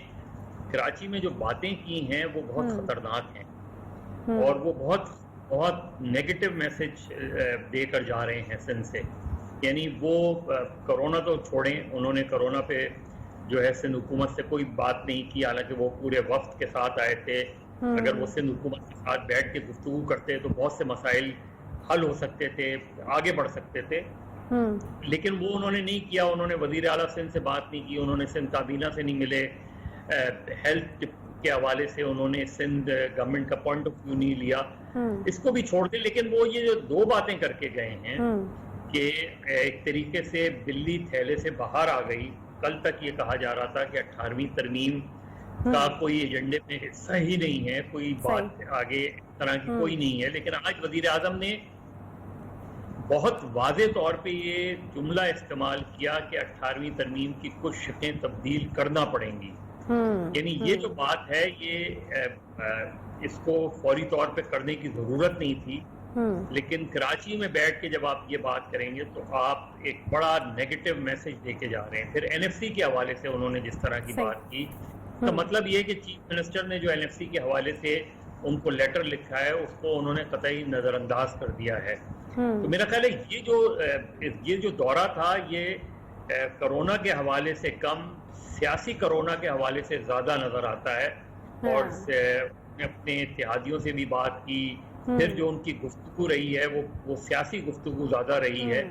कराची में जो बातें की हैं वो बहुत खतरनाक हैं और वो बहुत नेगेटिव मैसेज देकर जा रहे हैं सिंध से। यानी वो कोरोना तो छोड़ें, उन्होंने कोरोना पे जो है सिंध हुकूमत से कोई बात नहीं की, हालांकि वो पूरे वफ्द के साथ आए थे। अगर वो सिंध हुकूमत के साथ बैठ के गुफ्तगू करते तो बहुत से मसाइल हल हो सकते थे, आगे बढ़ सकते थे, लेकिन वो उन्होंने नहीं किया। उन्होंने वज़ीर आला सिंध से बात नहीं की, उन्होंने सिंध काबीना से नहीं मिले, हेल्थ के हवाले से उन्होंने सिंध गवर्नमेंट का पॉइंट ऑफ व्यू नहीं लिया। इसको भी छोड़ दे, लेकिन वो ये जो दो बातें करके गए हैं कि एक तरीके से बिल्ली थैले से बाहर आ गई। कल तक ये कहा जा रहा था कि 18वीं तरमीम का कोई एजेंडे में हिस्सा ही नहीं है, कोई बात आगे इस तरह की कोई नहीं है, लेकिन आज वजीर आजम ने बहुत वाज़े तौर पे ये जुमला इस्तेमाल किया कि 18वीं तरमीम की कुछ शिकें तब्दील करना पड़ेंगी। यानी ये जो बात है ये इसको फौरी तौर पे करने की जरूरत नहीं थी, लेकिन कराची में बैठ के जब आप ये बात करेंगे तो आप एक बड़ा नेगेटिव मैसेज देके जा रहे हैं। फिर एनएफसी के हवाले से उन्होंने जिस तरह की बात की, तो मतलब ये कि चीफ मिनिस्टर ने जो एनएफसी के हवाले से उनको लेटर लिखा है उसको उन्होंने कतई नजरअंदाज कर दिया है। तो मेरा ख्याल है ये जो दौरा था ये कोरोना के हवाले से कम सियासी कोरोना के हवाले से ज्यादा नजर आता है। और अपने इत्तेहादियों से भी बात की, फिर जो उनकी गुफ्तगू रही है वो सियासी गुफ्तगू ज्यादा रही है।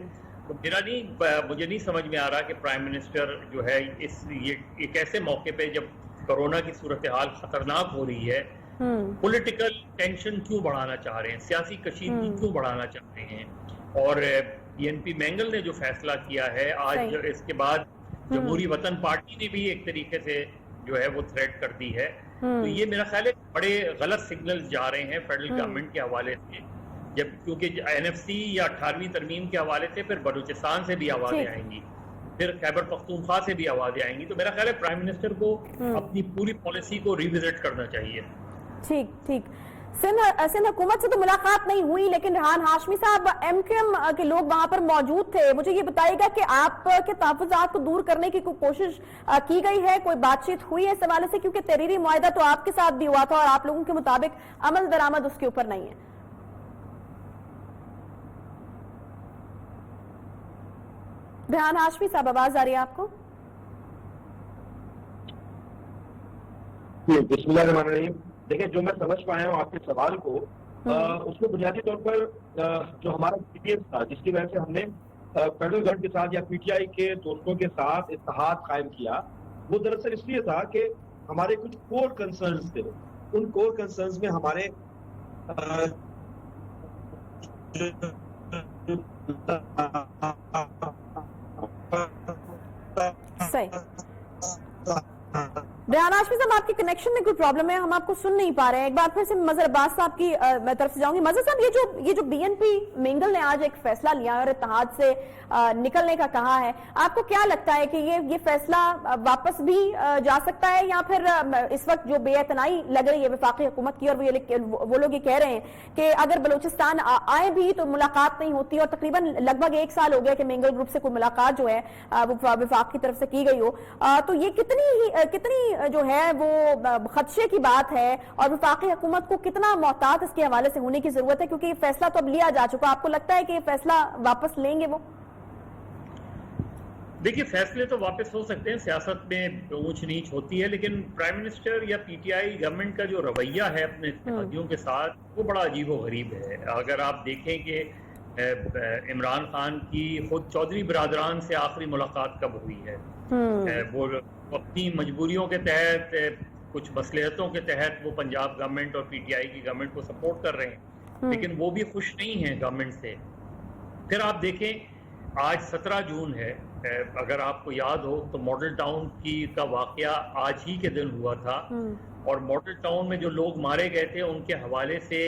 तो मुझे नहीं समझ में आ रहा कि प्राइम मिनिस्टर जो है ये एक ऐसे मौके पे जब कोरोना की सूरत हाल खतरनाक हो रही है, पॉलिटिकल टेंशन क्यों बढ़ाना चाह रहे हैं, सियासी कशीदगी क्यों बढ़ाना चाह रहे हैं। और बीएनपी मेंगल ने जो फैसला किया है आज, इसके बाद जमहूरी वतन पार्टी ने भी एक तरीके से जो है वो थ्रेट कर दी है। तो ये मेरा ख्याल है बड़े गलत सिग्नल जा रहे हैं फेडरल गवर्नमेंट के हवाले से, जब क्योंकि एनएफसी या 18वीं तरमीम के हवाले से फिर बलूचिस्तान से भी आवाजें आएंगी, फिर खैबर पख्तूनख्वा से भी आवाजें आएंगी। तो मेरा ख्याल है प्राइम मिनिस्टर को अपनी पूरी पॉलिसी को रिविजिट करना चाहिए। ठीक। सिंध हुकूमत से तो मुलाकात नहीं हुई, लेकिन रेहान हाशमी साहब, एमकेएम के लोग वहां पर मौजूद थे। मुझे ये बताइएगा कि आपके तहफ़्फ़ुज़ात को दूर करने की कोई कोशिश की गई है, कोई बातचीत हुई है इस हवाले से? क्योंकि तहरीरी मुआहदा तो आपके साथ भी हुआ था और आप लोगों के मुताबिक अमल दरामद उसके ऊपर नहीं है। रेहान हाशमी साहब, आवाज आ रही है आपको? बिस्मिल्लाहिर्रहमानिर्रहीम। देखिए, जो मैं समझ पाया हूँ आपके सवाल को, उसमें बुनियादी तौर पर जो हमारा एक्सपीरियंस था, जिसकी वजह से हमने फेडरल गवर्नमेंट के साथ या पीटीआई के दोस्तों के साथ इत्तेहाद कायम किया, वो दरअसल इसलिए था कि हमारे कुछ कोर कंसर्न्स थे। उन कोर कंसर्न्स में हमारे सही। रेहान हाशमी साहब, आपके कनेक्शन में कोई प्रॉब्लम है, हम आपको सुन नहीं पा रहे हैं। एक बार फिर से मजहर अब्बास साहब की मैं तरफ से जाऊंगी। मजहर साहब, ये जो बीएनपी मिंगल ने आज एक फैसला लिया और इत्तेहाद से निकलने का कहा है, आपको क्या लगता है कि ये फैसला वापस भी जा सकता है, या फिर इस वक्त जो बेइतनाई लग रही है वफाकी हुकूमत की, और वो लोग ये कह रहे हैं कि अगर बलूचिस्तान आए भी तो मुलाकात नहीं होती, और तकरीबन लगभग 1 साल हो गया कि मिंगल ग्रुप से कोई मुलाकात जो है वो वफाक की तरफ से की गई हो, तो ये कितनी जो है वो खदशे की बात है, और वफाकी हुकूमत को कितना मोहतात इसके हवाले से होने की जरूरत है, क्योंकि ये फैसला तो अब लिया जा चुका। आपको लगता है कि ये फैसला वापस लेंगे वो? देखिए, फैसले तो वापस हो सकते हैं, सियासत में ऊंच नीच होती है, लेकिन प्राइम मिनिस्टर या पीटीआई गवर्नमेंट का जो रवैया है अपने इत्तेहादियों के साथ, वो बड़ा अजीब व गरीब है। अगर आप देखें कि इमरान खान की खुद चौधरी बिरादरान से आखिरी मुलाकात कब हुई है, वो अपनी मजबूरियों के तहत, कुछ मसलहतों के तहत वो पंजाब गवर्नमेंट और पीटीआई की गवर्नमेंट को सपोर्ट कर रहे हैं, लेकिन वो भी खुश नहीं है गवर्नमेंट से। फिर आप देखें, आज 17 जून है, अगर आपको याद हो तो मॉडल टाउन का वाकया आज ही के दिन हुआ था, और मॉडल टाउन में जो लोग मारे गए थे उनके हवाले से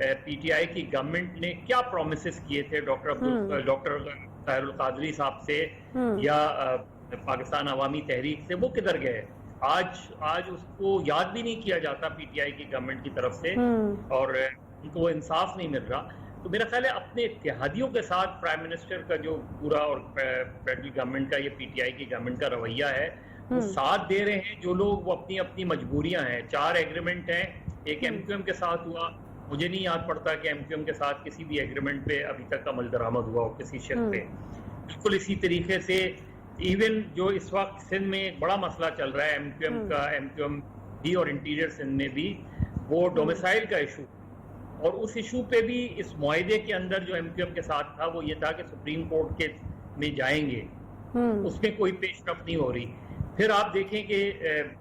पीटीआई की गवर्नमेंट ने क्या प्रोमिसेस किए थे डॉक्टर ताहिरुल कादरी साहब से या पाकिस्तान अवामी तहरीक से, वो किधर गए? आज उसको याद भी नहीं किया जाता पीटीआई की गवर्नमेंट की तरफ से, और उनको वो इंसाफ नहीं मिल रहा। तो मेरा ख्याल है अपने इत्तेहादियों के साथ प्राइम मिनिस्टर का जो पूरा और फेडरल गवर्नमेंट का, ये पीटीआई की गवर्नमेंट का रवैया है, वो साथ दे रहे हैं जो लोग, वो अपनी अपनी मजबूरियां हैं। 4 एग्रीमेंट हैं, एक एमक्यूएम के साथ हुआ, मुझे नहीं याद पड़ता कि एमक्यूएम के साथ किसी भी एग्रीमेंट पे अभी तक अमल दरामद हुआ हो किसी शर्त पे। बिल्कुल इसी तरीके से इवन जो इस वक्त सिंध में एक बड़ा मसला चल रहा है एमक्यूएम का, एमक्यूएम भी और इंटीरियर सिंध में भी, वो डोमिसाइल का इशू, और उस इशू पे भी इस मुआहदे के अंदर जो एमक्यूएम के साथ था वो ये था कि सुप्रीम कोर्ट के में जाएंगे, उसमें कोई पेशरफ नहीं हो रही। फिर आप देखें कि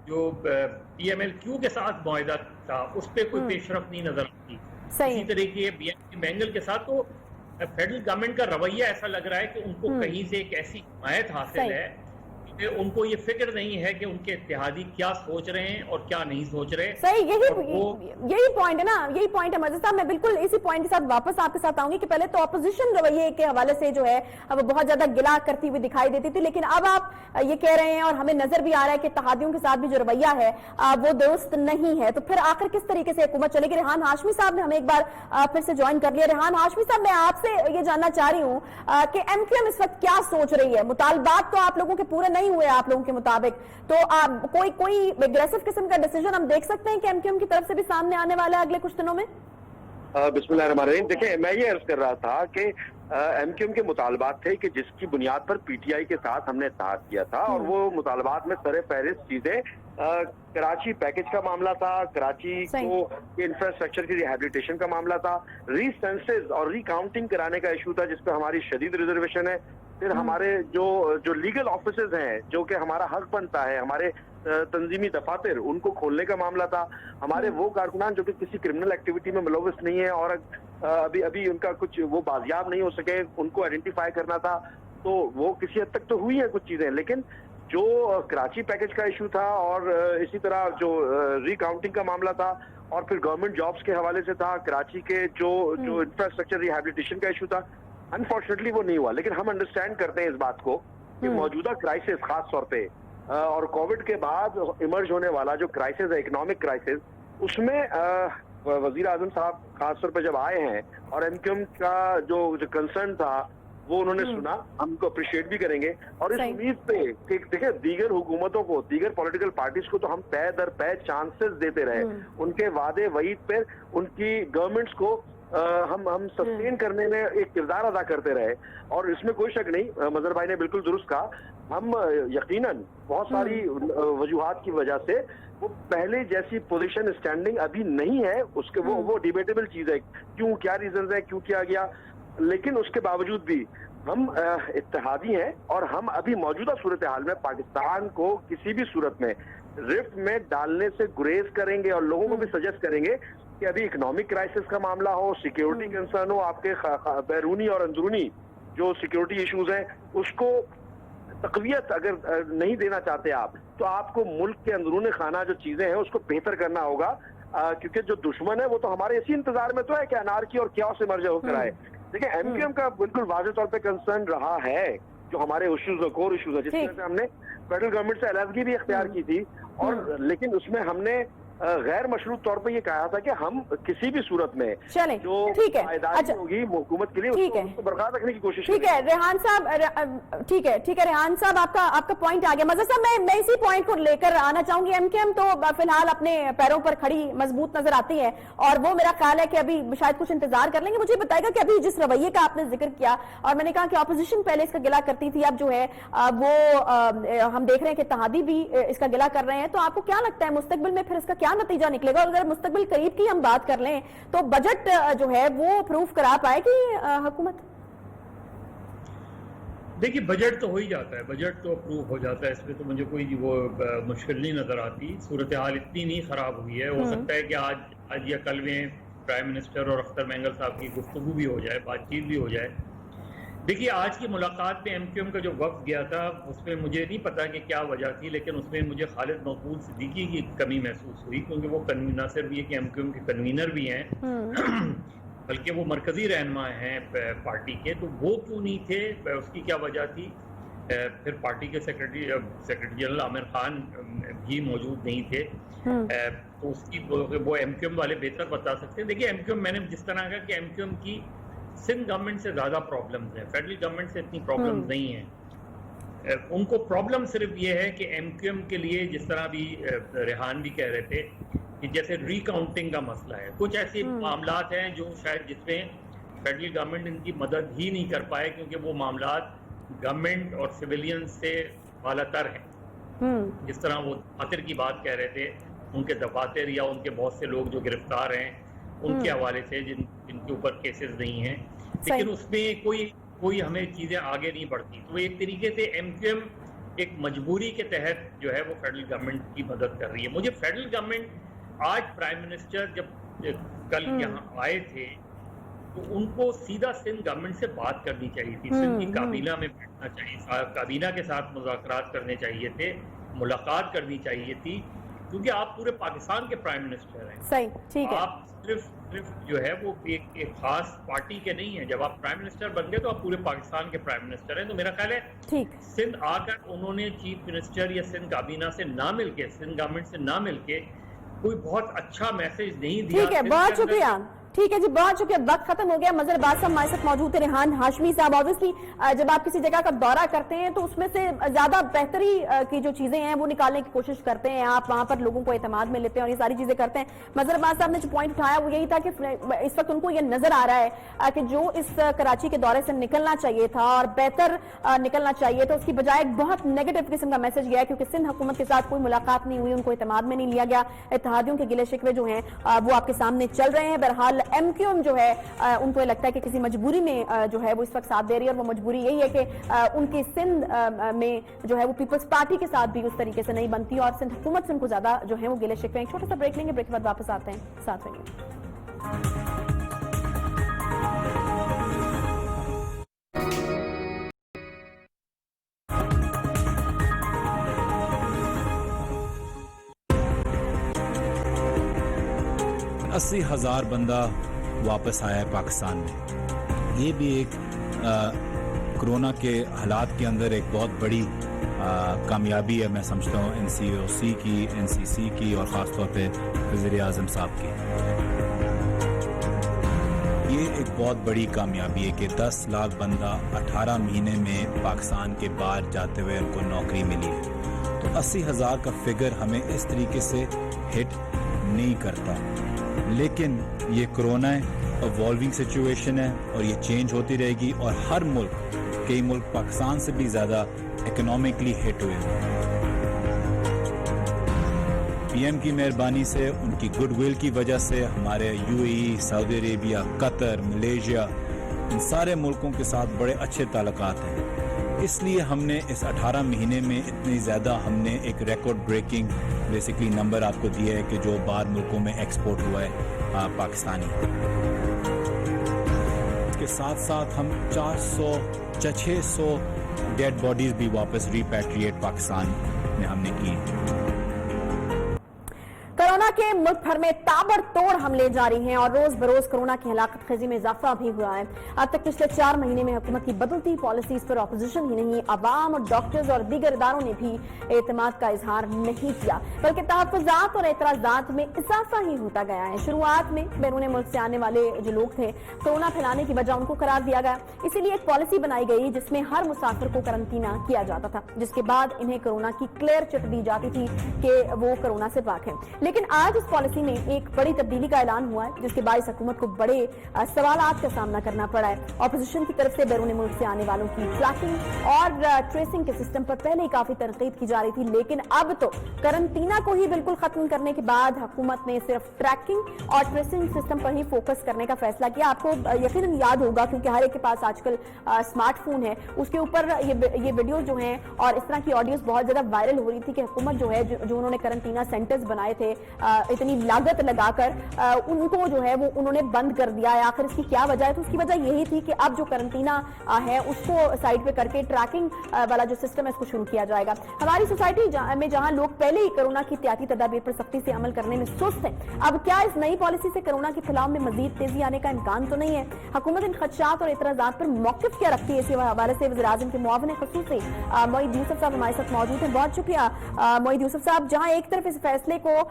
जो पीएमएलक्यू के साथ मुआहदा था उस पर कोई पेशरफ नहीं नजर आती। इसी तरीके बीएनपी मैंगल के साथ तो फेडरल गवर्नमेंट का रवैया ऐसा लग रहा है कि उनको कहीं से एक ऐसी हिमायत हासिल है कि उनको ये फिक्र नहीं है कि उनके इत्तेहादी क्या सोच रहे हैं और क्या नहीं सोच रहे। सही, यही पॉइंट है ना, यही पॉइंट है मजहर साहब। मैं बिल्कुल इसी पॉइंट के साथ वापस आपके साथ आऊंगी कि पहले तो ऑपोजिशन रवैये के हवाले से जो है अब बहुत ज्यादा गिला करती हुई दिखाई देती थी, लेकिन अब आप ये कह रहे हैं और हमें नजर भी आ रहा है कि इत्तेहादियों के साथ भी जो रवैया है वो दुरुस्त नहीं है। तो फिर आखिर किस तरीके से हुकूमत चलेगी? रेहान हाशमी साहब ने हमें एक बार फिर से ज्वाइन कर लिया। रेहान हाशमी साहब, मैं आपसे ये जानना चाह रही हूँ कि एमक्यूएम इस वक्त क्या सोच रही है? मुतालबात तो आप लोगों के पूरे नहीं हुए आप लोगों के मुताबिक, तो कोई एग्रेसिव किस्म का डिसीजन हम देख सकते हैं कि एमक्यूएम की तरफ से भी सामने आने वाला है अगले कुछ दिनों में? बिस्मिल्लाहिर्रहमानिर्रहीम। देखिए, मैं ये अर्ज कर रहा था कि एमक्यूएम के मुतालबात थे कि जिसकी बुनियाद पर पीटीआई के साथ हमने इत्तेहाद किया था, और वो मुतालबात में सरे फहरिस्त चीजें कराची पैकेज का मामला था, कराची को इंफ्रास्ट्रक्चर की रिहेबिलिटेशन का मामला था, रीसेंसेस और रिकाउंटिंग कराने का इशू था जिस पर हमारी शदीद रिजर्वेशन है। फिर हमारे जो लीगल ऑफिसेज हैं, जो कि हमारा हक बनता है, हमारे तंजीमी दफातर, उनको खोलने का मामला था। हमारे वो कारकुनान जो कि किसी क्रिमिनल एक्टिविटी में मुलव्वस नहीं है और अभी उनका कुछ वो बाजियाब नहीं हो सके, उनको आइडेंटिफाई करना था। तो वो किसी हद तक तो हुई है कुछ चीजें, लेकिन जो कराची पैकेज का इशू था और इसी तरह जो रिकाउंटिंग का मामला था, और फिर गवर्नमेंट जॉब्स के हवाले से था, कराची के जो इंफ्रास्ट्रक्चर रिहेबिलिटेशन का इशू था, अनफॉर्चुनेटली वो नहीं हुआ। लेकिन हम अंडरस्टैंड करते हैं इस बात को कि मौजूदा क्राइसिस, खास तौर पे और कोविड के बाद इमर्ज होने वाला जो क्राइसिस है, इकोनॉमिक क्राइसिस, उसमें वजीर आजम साहब खास तौर पे जब आए हैं और एमक्यूएम का जो कंसर्न था वो उन्होंने सुना, हम उनको अप्रिशिएट भी करेंगे। और इस उम्मीद पे कि देखिए, दीगर हुकूमतों को, दीगर पॉलिटिकल पार्टीज को तो हम पै दर पै चांसेस देते रहे, उनके वादे वईद पे उनकी गवर्नमेंट्स को हम सस्टेन करने में एक किरदार अदा करते रहे, और इसमें कोई शक नहीं, मजहर भाई ने बिल्कुल दुरुस्त कहा, हम यकीनन बहुत सारी वजूहात की वजह से वो पहले जैसी पोजीशन स्टैंडिंग अभी नहीं है, उसके वो डिबेटेबल चीज है, क्यों, क्या रीजन है, क्यों किया गया, लेकिन उसके बावजूद भी हम इत्तेहादी हैं और हम अभी मौजूदा सूरत हाल में पाकिस्तान को किसी भी सूरत में रिफ्ट में डालने से गुरेज करेंगे, और लोगों को भी सजेस्ट करेंगे कि अभी इकोनॉमिक क्राइसिस का मामला हो, सिक्योरिटी कंसर्न हो, आपके बैरूनी और अंदरूनी जो सिक्योरिटी इश्यूज हैं उसको तकवियत अगर नहीं देना चाहते आप, तो आपको मुल्क के अंदरूनी खाना जो चीजें हैं उसको बेहतर करना होगा, क्योंकि जो दुश्मन है वो तो हमारे इसी इंतजार में तो है कि अनारकी और क्या से मर्ज होकर आए। देखिए एमक्यूएम का बिल्कुल वाज़ेह तौर पे कंसर्न रहा है जो हमारे इश्यूज कोर इश्यूज है, जिस तरह से हमने फेडरल गवर्नमेंट से अलहदगी भी इख्तियार की थी, और लेकिन उसमें हमने गैर मशरूत तौर पे ये कहा था कि हम किसी भी सूरत में चलें, जो ठीक है, पायदारी होगी हुकूमत के लिए उसको बरकरार रखने की कोशिश ठीक है रेहान साहब, ठीक है रेहान साहब, आपका पॉइंट आ गया। मजहर साहब, मैं इसी पॉइंट को लेकर आना चाहूंगी। एमक्यूएम तो फिलहाल अपने पैरों पर खड़ी मजबूत नजर आती है, और वो मेरा ख्याल है कि अभी शायद कुछ इंतजार कर लेंगे। मुझे बताएगा कि अभी जिस रवैये का आपने जिक्र किया, और मैंने कहा कि ऑपोजिशन पहले इसका गिला करती थी, अब जो है वो हम देख रहे हैं कि इत्तेहादी भी इसका गिला कर रहे हैं, तो आपको क्या लगता है मुस्तकबिल में फिर इसका क्या नतीजा निकलेगा? अगर मुस्तकबिल करीब की हम बात कर लें तो बजट जो है वो प्रूफ करा पाएगी हुकूमत? देखिए बजट तो हो ही जाता है, बजट तो अप्रूव हो जाता है, इसमें तो मुझे कोई वो मुश्किल नहीं नजर आती। सूरत हाल इतनी नहीं खराब हुई है, हो सकता है कि आज या कल में प्राइम मिनिस्टर और अख्तर मेंगल साहब की गुफ्तगू भी हो जाए, बातचीत भी हो जाए। देखिए आज की मुलाकात में एमक्यूएम का जो वक्त गया था उसमें मुझे नहीं पता कि क्या वजह थी, लेकिन उसमें मुझे खालिद मकबूल सिद्दीकी की कमी महसूस हुई, क्योंकि वो न सिर्फ ये कि एमक्यूएम के कन्वीनर भी हैं बल्कि वो मरकजी रहनुमा हैं पार्टी के, तो वो क्यों नहीं थे, उसकी क्या वजह थी? फिर पार्टी के सेक्रेटरी जनरल आमिर खान भी मौजूद नहीं थे, तो उसकी वो एमक्यूएम वाले बेहतर बता सकते हैं। देखिए एमक्यूएम, मैंने जिस तरह कहा कि एमक्यूएम की सिंध गवर्नमेंट से ज्यादा प्रॉब्लम्स हैं, फेडरल गवर्नमेंट से इतनी प्रॉब्लम्स नहीं है। उनको प्रॉब्लम सिर्फ ये है कि एमक्यूएम के लिए, जिस तरह भी रेहान भी कह रहे थे कि जैसे रिकाउंटिंग का मसला है, कुछ ऐसे मामलात हैं जो शायद जिसमें फेडरल गवर्नमेंट इनकी मदद ही नहीं कर पाए, क्योंकि वो मामलात गवर्नमेंट और सिविलियन से वालातर हैं। जिस तरह वो दफातर की बात कह रहे थे, उनके दफातर या उनके बहुत से लोग जो गिरफ्तार हैं उनके हवाले से जिनके ऊपर केसेस नहीं हैं, लेकिन उसमें कोई हमें चीजें आगे नहीं बढ़ती। तो एक तरीके से एमक्यूएम एक मजबूरी के तहत जो है वो फेडरल गवर्नमेंट की मदद कर रही है। मुझे फेडरल गवर्नमेंट, आज प्राइम मिनिस्टर जब कल यहाँ आए थे तो उनको सीधा सिंध गवर्नमेंट से बात करनी चाहिए थी, सिंध की काबीना में बैठना चाहिए, काबीना के साथ मुज़ाकरात करने चाहिए थे, मुलाकात करनी चाहिए थी, क्योंकि आप पूरे पाकिस्तान के प्राइम मिनिस्टर हैं। सही, ठीक है। आप सिर्फ जो है वो एक खास पार्टी के नहीं है। जब आप प्राइम मिनिस्टर बन गए तो आप पूरे पाकिस्तान के प्राइम मिनिस्टर हैं। तो मेरा ख्याल है ठीक, सिंध आकर उन्होंने चीफ मिनिस्टर या सिंध काबीना से ना मिलके, सिंध गवर्नमेंट से ना मिलके कोई बहुत अच्छा मैसेज नहीं दिया। ठीक है, बहुत शुक्रिया। ठीक है जी, बहुत शुक्रिया। वक्त खत्म हो गया। मजहर अब्बास साहब हमारे साथ मौजूद थे, रेहान हाशमी साहब। ऑब्वियसली जब आप किसी जगह का दौरा करते हैं तो उसमें से ज्यादा बेहतरी की जो चीजें हैं वो निकालने की कोशिश करते हैं, आप वहां पर लोगों को एतमाद में लेते हैं और ये सारी चीजें करते हैं। मजहर अब्बास साहब ने जो पॉइंट उठाया वो यही था कि इस वक्त उनको ये नजर आ रहा है कि जो इस कराची के दौरे से निकलना चाहिए था और बेहतर निकलना चाहिए तो उसकी बजाय एक बहुत नेगेटिव किस्म का मैसेज गया, क्योंकि सिंध हुकूमत के साथ कोई मुलाकात नहीं हुई, उनको एतमाद में नहीं लिया गया, इत्तेहादियों के गिले शिकवे जो हैं वो आपके सामने चल रहे हैं। बहरहाल एमक्यूएम जो है उनको ये लगता है कि किसी मजबूरी में जो है वो इस वक्त साथ दे रही है, और वो मजबूरी यही है कि उनकी सिंध में जो है वो पीपल्स पार्टी के साथ भी उस तरीके से नहीं बनती, और सिंध हुकूमत से उनको ज्यादा जो है वो गिले शिकवे। एक छोटा सा ब्रेक लेंगे, ब्रेक के बाद वापस आते हैं, साथ रहिए। अस्सी 80,000 बंदा वापस आया है पाकिस्तान में। ये भी एक कोरोना के हालात के अंदर एक बहुत बड़ी कामयाबी है, मैं समझता हूँ NCOC की, NCC की और ख़ास तौर पे वज़ीर आज़म साहब की। ये एक बहुत बड़ी कामयाबी है कि 10 लाख बंदा 18 महीने में पाकिस्तान के बाहर जाते हुए उनको नौकरी मिली है। तो 80,000 का फिगर हमें इस तरीके से हिट नहीं करता, लेकिन ये कोरोना है इवॉल्विंग सिचुएशन है और ये चेंज होती रहेगी और हर मुल्क, कई मुल्क पाकिस्तान से भी ज़्यादा इकोनॉमिकली हिट हुए हैं। पीएम की मेहरबानी से, उनकी गुडविल की वजह से हमारे UAE, Saudi Arabia, Qatar, Malaysia, इन सारे मुल्कों के साथ बड़े अच्छे ताल्लुकात हैं। इसलिए हमने इस 18 महीने में इतनी ज़्यादा हमने एक रिकॉर्ड ब्रेकिंग बेसिकली नंबर आपको दिया है कि जो बाहर मुल्कों में एक्सपोर्ट हुआ है पाकिस्तानी। इसके साथ साथ हम 600 डेड बॉडीज भी वापस रिपैट्रिएट पाकिस्तान में हमने की है। कोरोना के मुल्क भर में ताबड़तोड़ हमले जारी हैं और रोज बरोज कोरोना की हलाकत खेजी में इजाफा भी हुआ है। अब तक पिछले 4 महीने में हुकूमत की बदलती पॉलिसीज पर अपोजिशन ही नहीं, अवाम और डॉक्टर्स और दीगर इदारों ने भी एतमाद का इजहार नहीं किया, बल्कि तहफ़्फ़ुज़ात और एतराज़ात में इजाफा ही होता गया है। शुरुआत में बैरून मुल्क से आने वाले जो लोग थे, कोरोना फैलाने की वजह उनको करार दिया गया। इसीलिए एक पॉलिसी बनाई गई जिसमें हर मुसाफिर को करंटीना किया जाता था, जिसके बाद इन्हें कोरोना की क्लियर चिट दी जाती थी कि वो कोरोना से पाक है। लेकिन आज इस पॉलिसी में एक बड़ी तब्दीली का ऐलान हुआ है, जिसके बायस हुकूमत को बड़े सवालात का सामना करना पड़ा है। ऑपोजिशन की तरफ से बैरून मुल्क से आने वालों की ट्रैकिंग और ट्रेसिंग के सिस्टम पर पहले ही काफी तनकीद की जा रही थी, लेकिन अब तो करंटीना को ही बिल्कुल खत्म करने के बाद हुकूमत ने सिर्फ ट्रैकिंग और ट्रेसिंग सिस्टम पर ही फोकस करने का फैसला किया। आपको यकीनन याद होगा, क्योंकि हर एक के पास आजकल स्मार्टफोन है, उसके ऊपर ये वीडियो जो हैं और इस तरह की ऑडियोज बहुत ज्यादा वायरल हो रही थी कि हुकूमत जो है, जो उन्होंने करंटीना सेंटर्स बनाए थे इतनी लागत लगाकर, उनको जो है वो उन्होंने बंद कर दिया है। आखिर इसकी क्या वजह है? तो उसकी वजह यही थी कि अब जो करंटीना है उसको साइड पे करके ट्रैकिंग वाला जो सिस्टम है इसको शुरू किया जाएगा। हमारी सोसाइटी में जहां लोग पहले ही कोरोना की एहतियाती तदाबीर पर सख्ती से अमल करने में सुस्त हैं, अब क्या इस नई पॉलिसी से कोरोना के फैलाव में मजीद तेजी आने का इम्कान तो नहीं है? हुकूमत इन खदशात और एतराजात पर मौकिफ क्या रखती है? इसी हवाले से वज़ीर आज़म के मुआविन ख़ुसूसी मोईद यूसुफ साहब हमारे साथ मौजूद हैं। बहुत शुक्रिया मोईद यूसुफ साहब। जहां एक तरफ इस फैसले को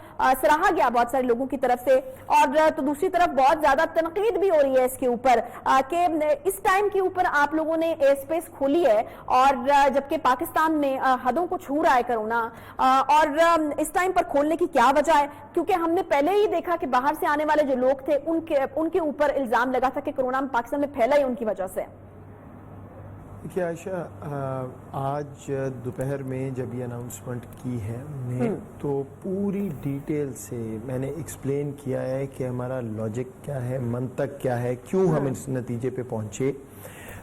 सराहा गया बहुत सारे लोगों की तरफ से, और तो दूसरी तरफ बहुत ज्यादा तनकीद भी हो रही है इसके ऊपर कि इस टाइम के ऊपर आप लोगों ने एयर स्पेस खोली है, और जबकि पाकिस्तान में हदों को छू रहा है कोरोना, और इस टाइम पर खोलने की क्या वजह है? क्योंकि हमने पहले ही देखा कि बाहर से आने वाले जो लोग थे उनके ऊपर इल्जाम लगा था कि कोरोना पाकिस्तान में फैला ही उनकी वजह से। देखिए आयशा, आज दोपहर में जब ये अनाउंसमेंट की है हमने, तो पूरी डिटेल से मैंने एक्सप्लेन किया है कि हमारा लॉजिक क्या है, मंतक क्या है, क्यों हम इस नतीजे पे पहुंचे।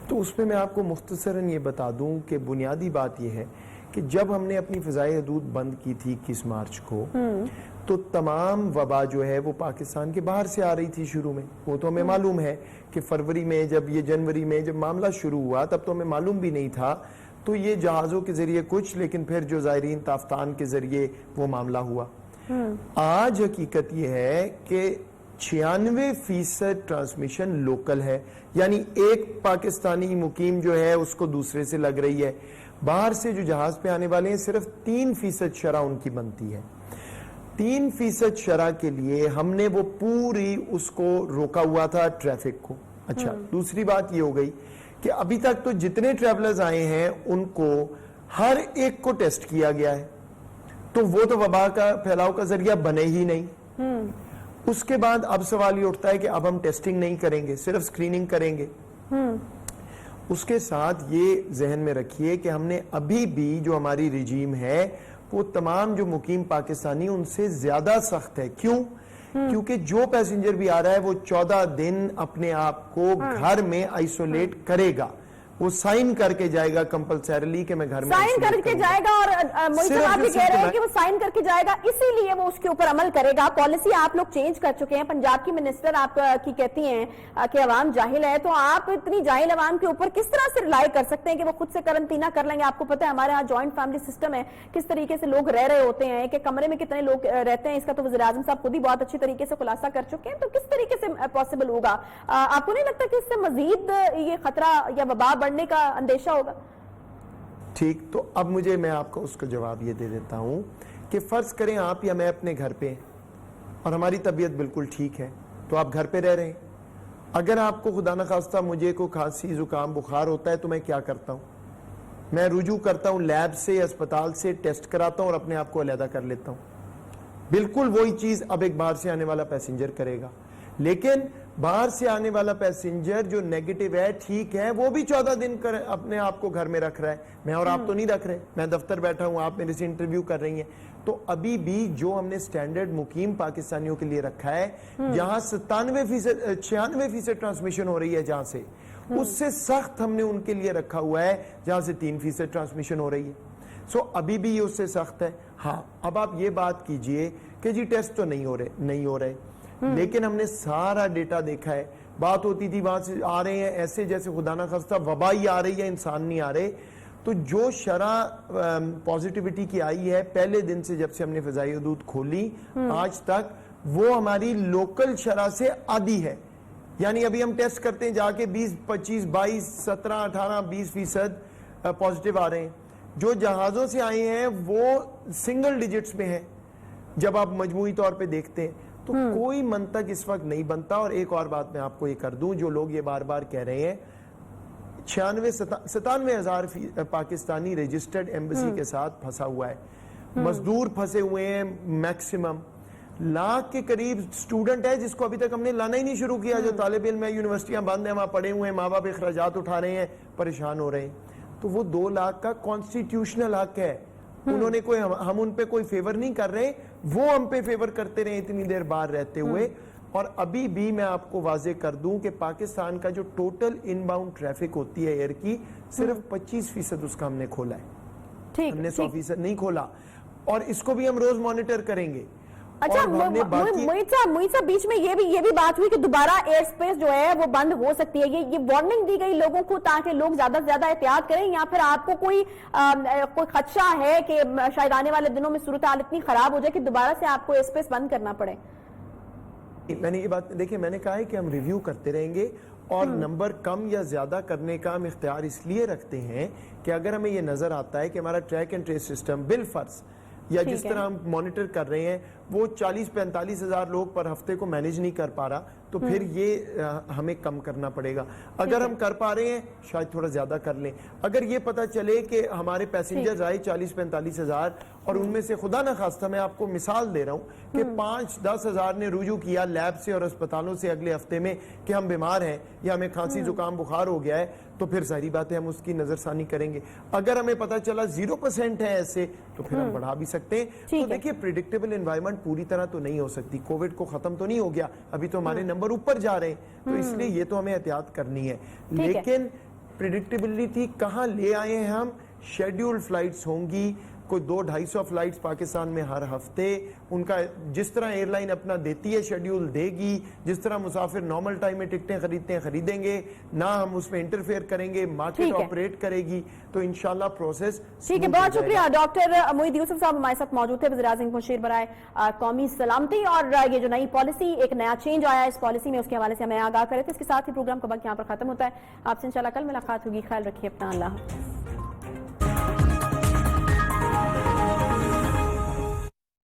तो उसमें मैं आपको मुख्तसरन ये बता दूं कि बुनियादी बात ये है कि जब हमने अपनी फ़िज़ाई हदूद बंद की थी 21 मार्च को, तो तमाम वबा जो है वो पाकिस्तान के बाहर से आ रही थी शुरू में। वो तो हमें मालूम है कि फरवरी में जनवरी में जब मामला शुरू हुआ तब तो हमें मालूम भी नहीं था। तो ये जहाज़ों के ज़रिए कुछ, लेकिन फिर जो ज़ायरीन ताफ्तान के ज़रिए वो मामला हुआ। आज हकीकत ये है कि 96% ट्रांसमिशन लोकल है, यानी एक पाकिस्तानी मुकीम जो है उसको दूसरे से लग रही है। बाहर से जो जहाज पे आने वाले हैं सिर्फ 3% शरह उनकी बनती है। 3% शरह के लिए हमने वो पूरी उसको रोका हुआ था, ट्रैफिक को। अच्छा, दूसरी बात ये हो गई कि अभी तक तो जितने ट्रैवलर्स आए हैं उनको हर एक को टेस्ट किया गया है, तो वो तो वबा का फैलाव का जरिया बने ही नहीं। उसके बाद अब सवाल ये उठता है कि अब हम टेस्टिंग नहीं करेंगे, सिर्फ स्क्रीनिंग करेंगे। उसके साथ ये जहन में रखिए कि हमने अभी भी जो हमारी रिजीम है वो तमाम जो मुकीम पाकिस्तानी उनसे ज्यादा सख्त है। क्यों? क्योंकि जो पैसेंजर भी आ रहा है वो 14 दिन अपने आप को घर में आइसोलेट करेगा, वो साइन करके जाएगा कंपलसरीली कि मैं घर में साइन करके जाएगा। और मोहित साहब भी कह रहे हैं कि वो साइन करके जाएगा, इसीलिए वो उसके ऊपर अमल करेगा। पॉलिसी आप लोग चेंज कर चुके हैं। पंजाब की मिनिस्टर आप की कहती हैं कि अवाम जाहिल है, तो आप इतनी जाहिल अवाम के ऊपर किस तरह से रिलाई कर सकते हैं कि वो खुद से करंटीना कर लेंगे? आपको पता है हमारे यहाँ ज्वाइंट फैमिली सिस्टम है, किस तरीके से लोग रह रहे होते हैं, कि कमरे में कितने लोग रहते हैं, इसका तो वज़ीर आज़म साहब खुद ही बहुत अच्छी तरीके से खुलासा कर चुके हैं। तो किस तरीके से पॉसिबल होगा? आपको नहीं लगता कि इससे मजीद ये खतरा या वबा बढ़ने का अंदेशा होगा? ठीक, तो अब मैं आपको उसका जवाब ये दे देता हूं कि फर्ज करें आप या मैं अपने घर पे और हमारी तबीयत बिल्कुल ठीक है, तो आप घर पे रह रहे हैं। अगर आपको खुदा न खास्ता मुझे को खांसी जुकाम बुखार होता है तो मैं क्या करता हूं? मैं रुजू करता हूं लैब से, अस्पताल से, टेस्ट कराता हूं और अपने आप को अलहदा कर लेता हूं। बिल्कुल वही चीज अब एक बाहर से आने वाला पैसेंजर करेगा। लेकिन باہر سے آنے والا پیسنجر جو نیگیٹو ہے ٹھیک ہے وہ بھی 14 دن اپنے آپ کو گھر میں رکھ رہا ہے. میں اور آپ تو نہیں رکھ رہے, میں دفتر بیٹھا ہوں, آپ میرے سے انٹرویو کر رہی ہیں. تو ابھی بھی جو ہم نے سٹینڈرڈ مقیم پاکستانیوں کے لیے رکھا ہے جہاں 96% ٹرانسمیشن ہو رہی ہے, جہاں سے اس سے سخت ہم نے ان کے لیے رکھا ہوا ہے جہاں سے 3% ٹرانسمیشن ہو رہی ہے. سو ابھی بھی یہ اس سے سخت ہے. ہاں اب آپ یہ بات کیجئے کہ جی ٹیسٹ تو نہیں ہو رہے, لیکن ہم نے سارا ڈیٹا دیکھا ہے. بات ہوتی تھی وہاں سے آ رہے ہیں ایسے جیسے خدا نہ خواستہ وبا ہی آ رہی ہے, انسان نہیں آ رہے. تو جو شرح پازیٹیوٹی کی آئی ہے پہلے دن سے جب سے ہم نے فضائی حدود کھولی آج تک, وہ ہماری لوکل شرح سے آدھی ہے. یعنی ابھی ہم ٹیسٹ کرتے ہیں جا کے 20, 25, 22, 17, 18, 20% پازیٹیو آ رہے ہیں. جو جہازوں سے آئے ہیں وہ سنگل ڈیجٹس میں ہیں جب آپ مجموعی طور پہ دیکھتے ہیں. تو کوئی منطق اس وقت نہیں بنتا. اور ایک اور بات میں آپ کو یہ کر دوں, جو لوگ یہ بار بار کہہ رہے ہیں 97,000 پاکستانی رجسٹرڈ ایمبیسی کے ساتھ پھنسا ہوا ہے, مزدور پھنسے ہوئے ہیں, میکسیمم 1 لاکھ کے قریب سٹوڈنٹ ہے جس کو ابھی تک ہم نے لانا ہی نہیں شروع کیا. جو طالب علم ہے, یونیورسٹیاں بند ہیں, وہاں پڑے ہوئے ہیں, ماں باپ اخراجات اٹھا رہے ہیں, پریشان ہو رہے ہیں. تو وہ 2 لاکھ کا کانسٹیٹیوشنل حق ہے. انہوں نے ہم ان پہ کوئی فیور نہیں کر رہے, وہ ہم پہ فیور کرتے رہے اتنی دیر باہر رہتے ہوئے. اور ابھی بھی میں آپ کو واضح کر دوں کہ پاکستان کا جو ٹوٹل ان باؤنڈ ٹریفک ہوتی ہے ایئر کی, صرف 25% اس کا ہم نے کھولا ہے. ہم نے 100% نہیں کھولا, اور اس کو بھی ہم روز مانیٹر کریں گے. اچھا موئید صاحب بیچ میں یہ بھی بات ہوئی کہ دوبارہ ایئر سپیس جو ہے وہ بند ہو سکتی ہے. یہ وارننگ دی گئی لوگوں کو تاکہ لوگ زیادہ سے زیادہ احتیاط کریں, یا پھر آپ کو کوئی خدشہ ہے کہ شاید آنے والے دنوں میں صورتحال اتنی خراب ہو جائے کہ دوبارہ سے آپ کو ایئر سپیس بند کرنا پڑے؟ میں نے یہ بات دیکھیں, میں نے کہا ہے کہ ہم ریویو کرتے رہیں گے, اور نمبر کم یا زیادہ کرنے کا ہم اختیار اس لیے رکھتے ہیں کہ اگر ہمیں یہ نظر آتا ہے کہ ہمارا ٹریک اینڈ ٹریس سسٹم بالفرض یا جس طرح ہم مانیٹر کر رہے ہیں وہ 40-45 ہزار لوگ پر ہفتے کو مینیج نہیں کر پا رہا, تو پھر یہ ہمیں کم کرنا پڑے گا. اگر ہم کر پا رہے ہیں شاید تھوڑا زیادہ کر لیں. اگر یہ پتہ چلے کہ ہمارے پیسنجرز آئے 40-45 ہزار, اور ان میں سے خدا نہ خواستہ میں آپ کو مثال دے رہا ہوں کہ 5-10 ہزار نے رجوع کیا لیب سے اور اسپتالوں سے اگلے ہفتے میں کہ ہم بیمار ہیں یا ہمیں کھانسی زکام بخار ہو گیا ہے, تو پھر ظاہری بات ہے ہم اس کی نظر ثانی کریں گے. اگر ہمیں پتہ چلا 0% ہے ایسے, تو پھر ہم بڑھا بھی سکتے ہیں. تو دیکھیے پریڈکٹیبل انوائرمنٹ پوری طرح تو نہیں ہو سکتی, کووڈ کو ختم تو نہیں ہو گیا, ابھی تو ہمارے نمبر اوپر جا رہے ہیں, تو اس لیے یہ تو ہمیں احتیاط کرنی ہے. لیکن پریڈکٹیبلٹی کہاں لے آئے ہیں ہم؟ شیڈیول فلائٹس ہوں گی, کوئی 200-250 فلائٹس پاکستان میں ہر ہفتے, ان کا جس طرح ایئر لائن اپنا دیتی ہے شیڈیول دے گی, جس طرح مسافر نارمل ٹائم میں ٹکٹیں خریدتے ہیں خریدیں گے, نہ ہم اس میں انٹرفیئر کریں گے, مارکیٹ آپریٹ کرے گی, تو انشاءاللہ پروسیس. ٹھیک ہے, بہت شکریہ. ڈاکٹر موئید یوسف صاحب ہمارے ساتھ موجود تھے, وزیر اعظم مشیر برائے قومی سلامتی, اور یہ جو نئی پالیسی, ایک نیا چینج آیا ہے اس پالیسی میں, اس کے حوالے سے ہمیں آگاہ کرے تھے. اس کے ساتھ ہی پروگرام کا وقت یہاں پر ختم ہوتا ہے. آپ سے انشاءاللہ کل ملاقات ہوگی. خیال رکھیے اپنا. اللہ حافظ.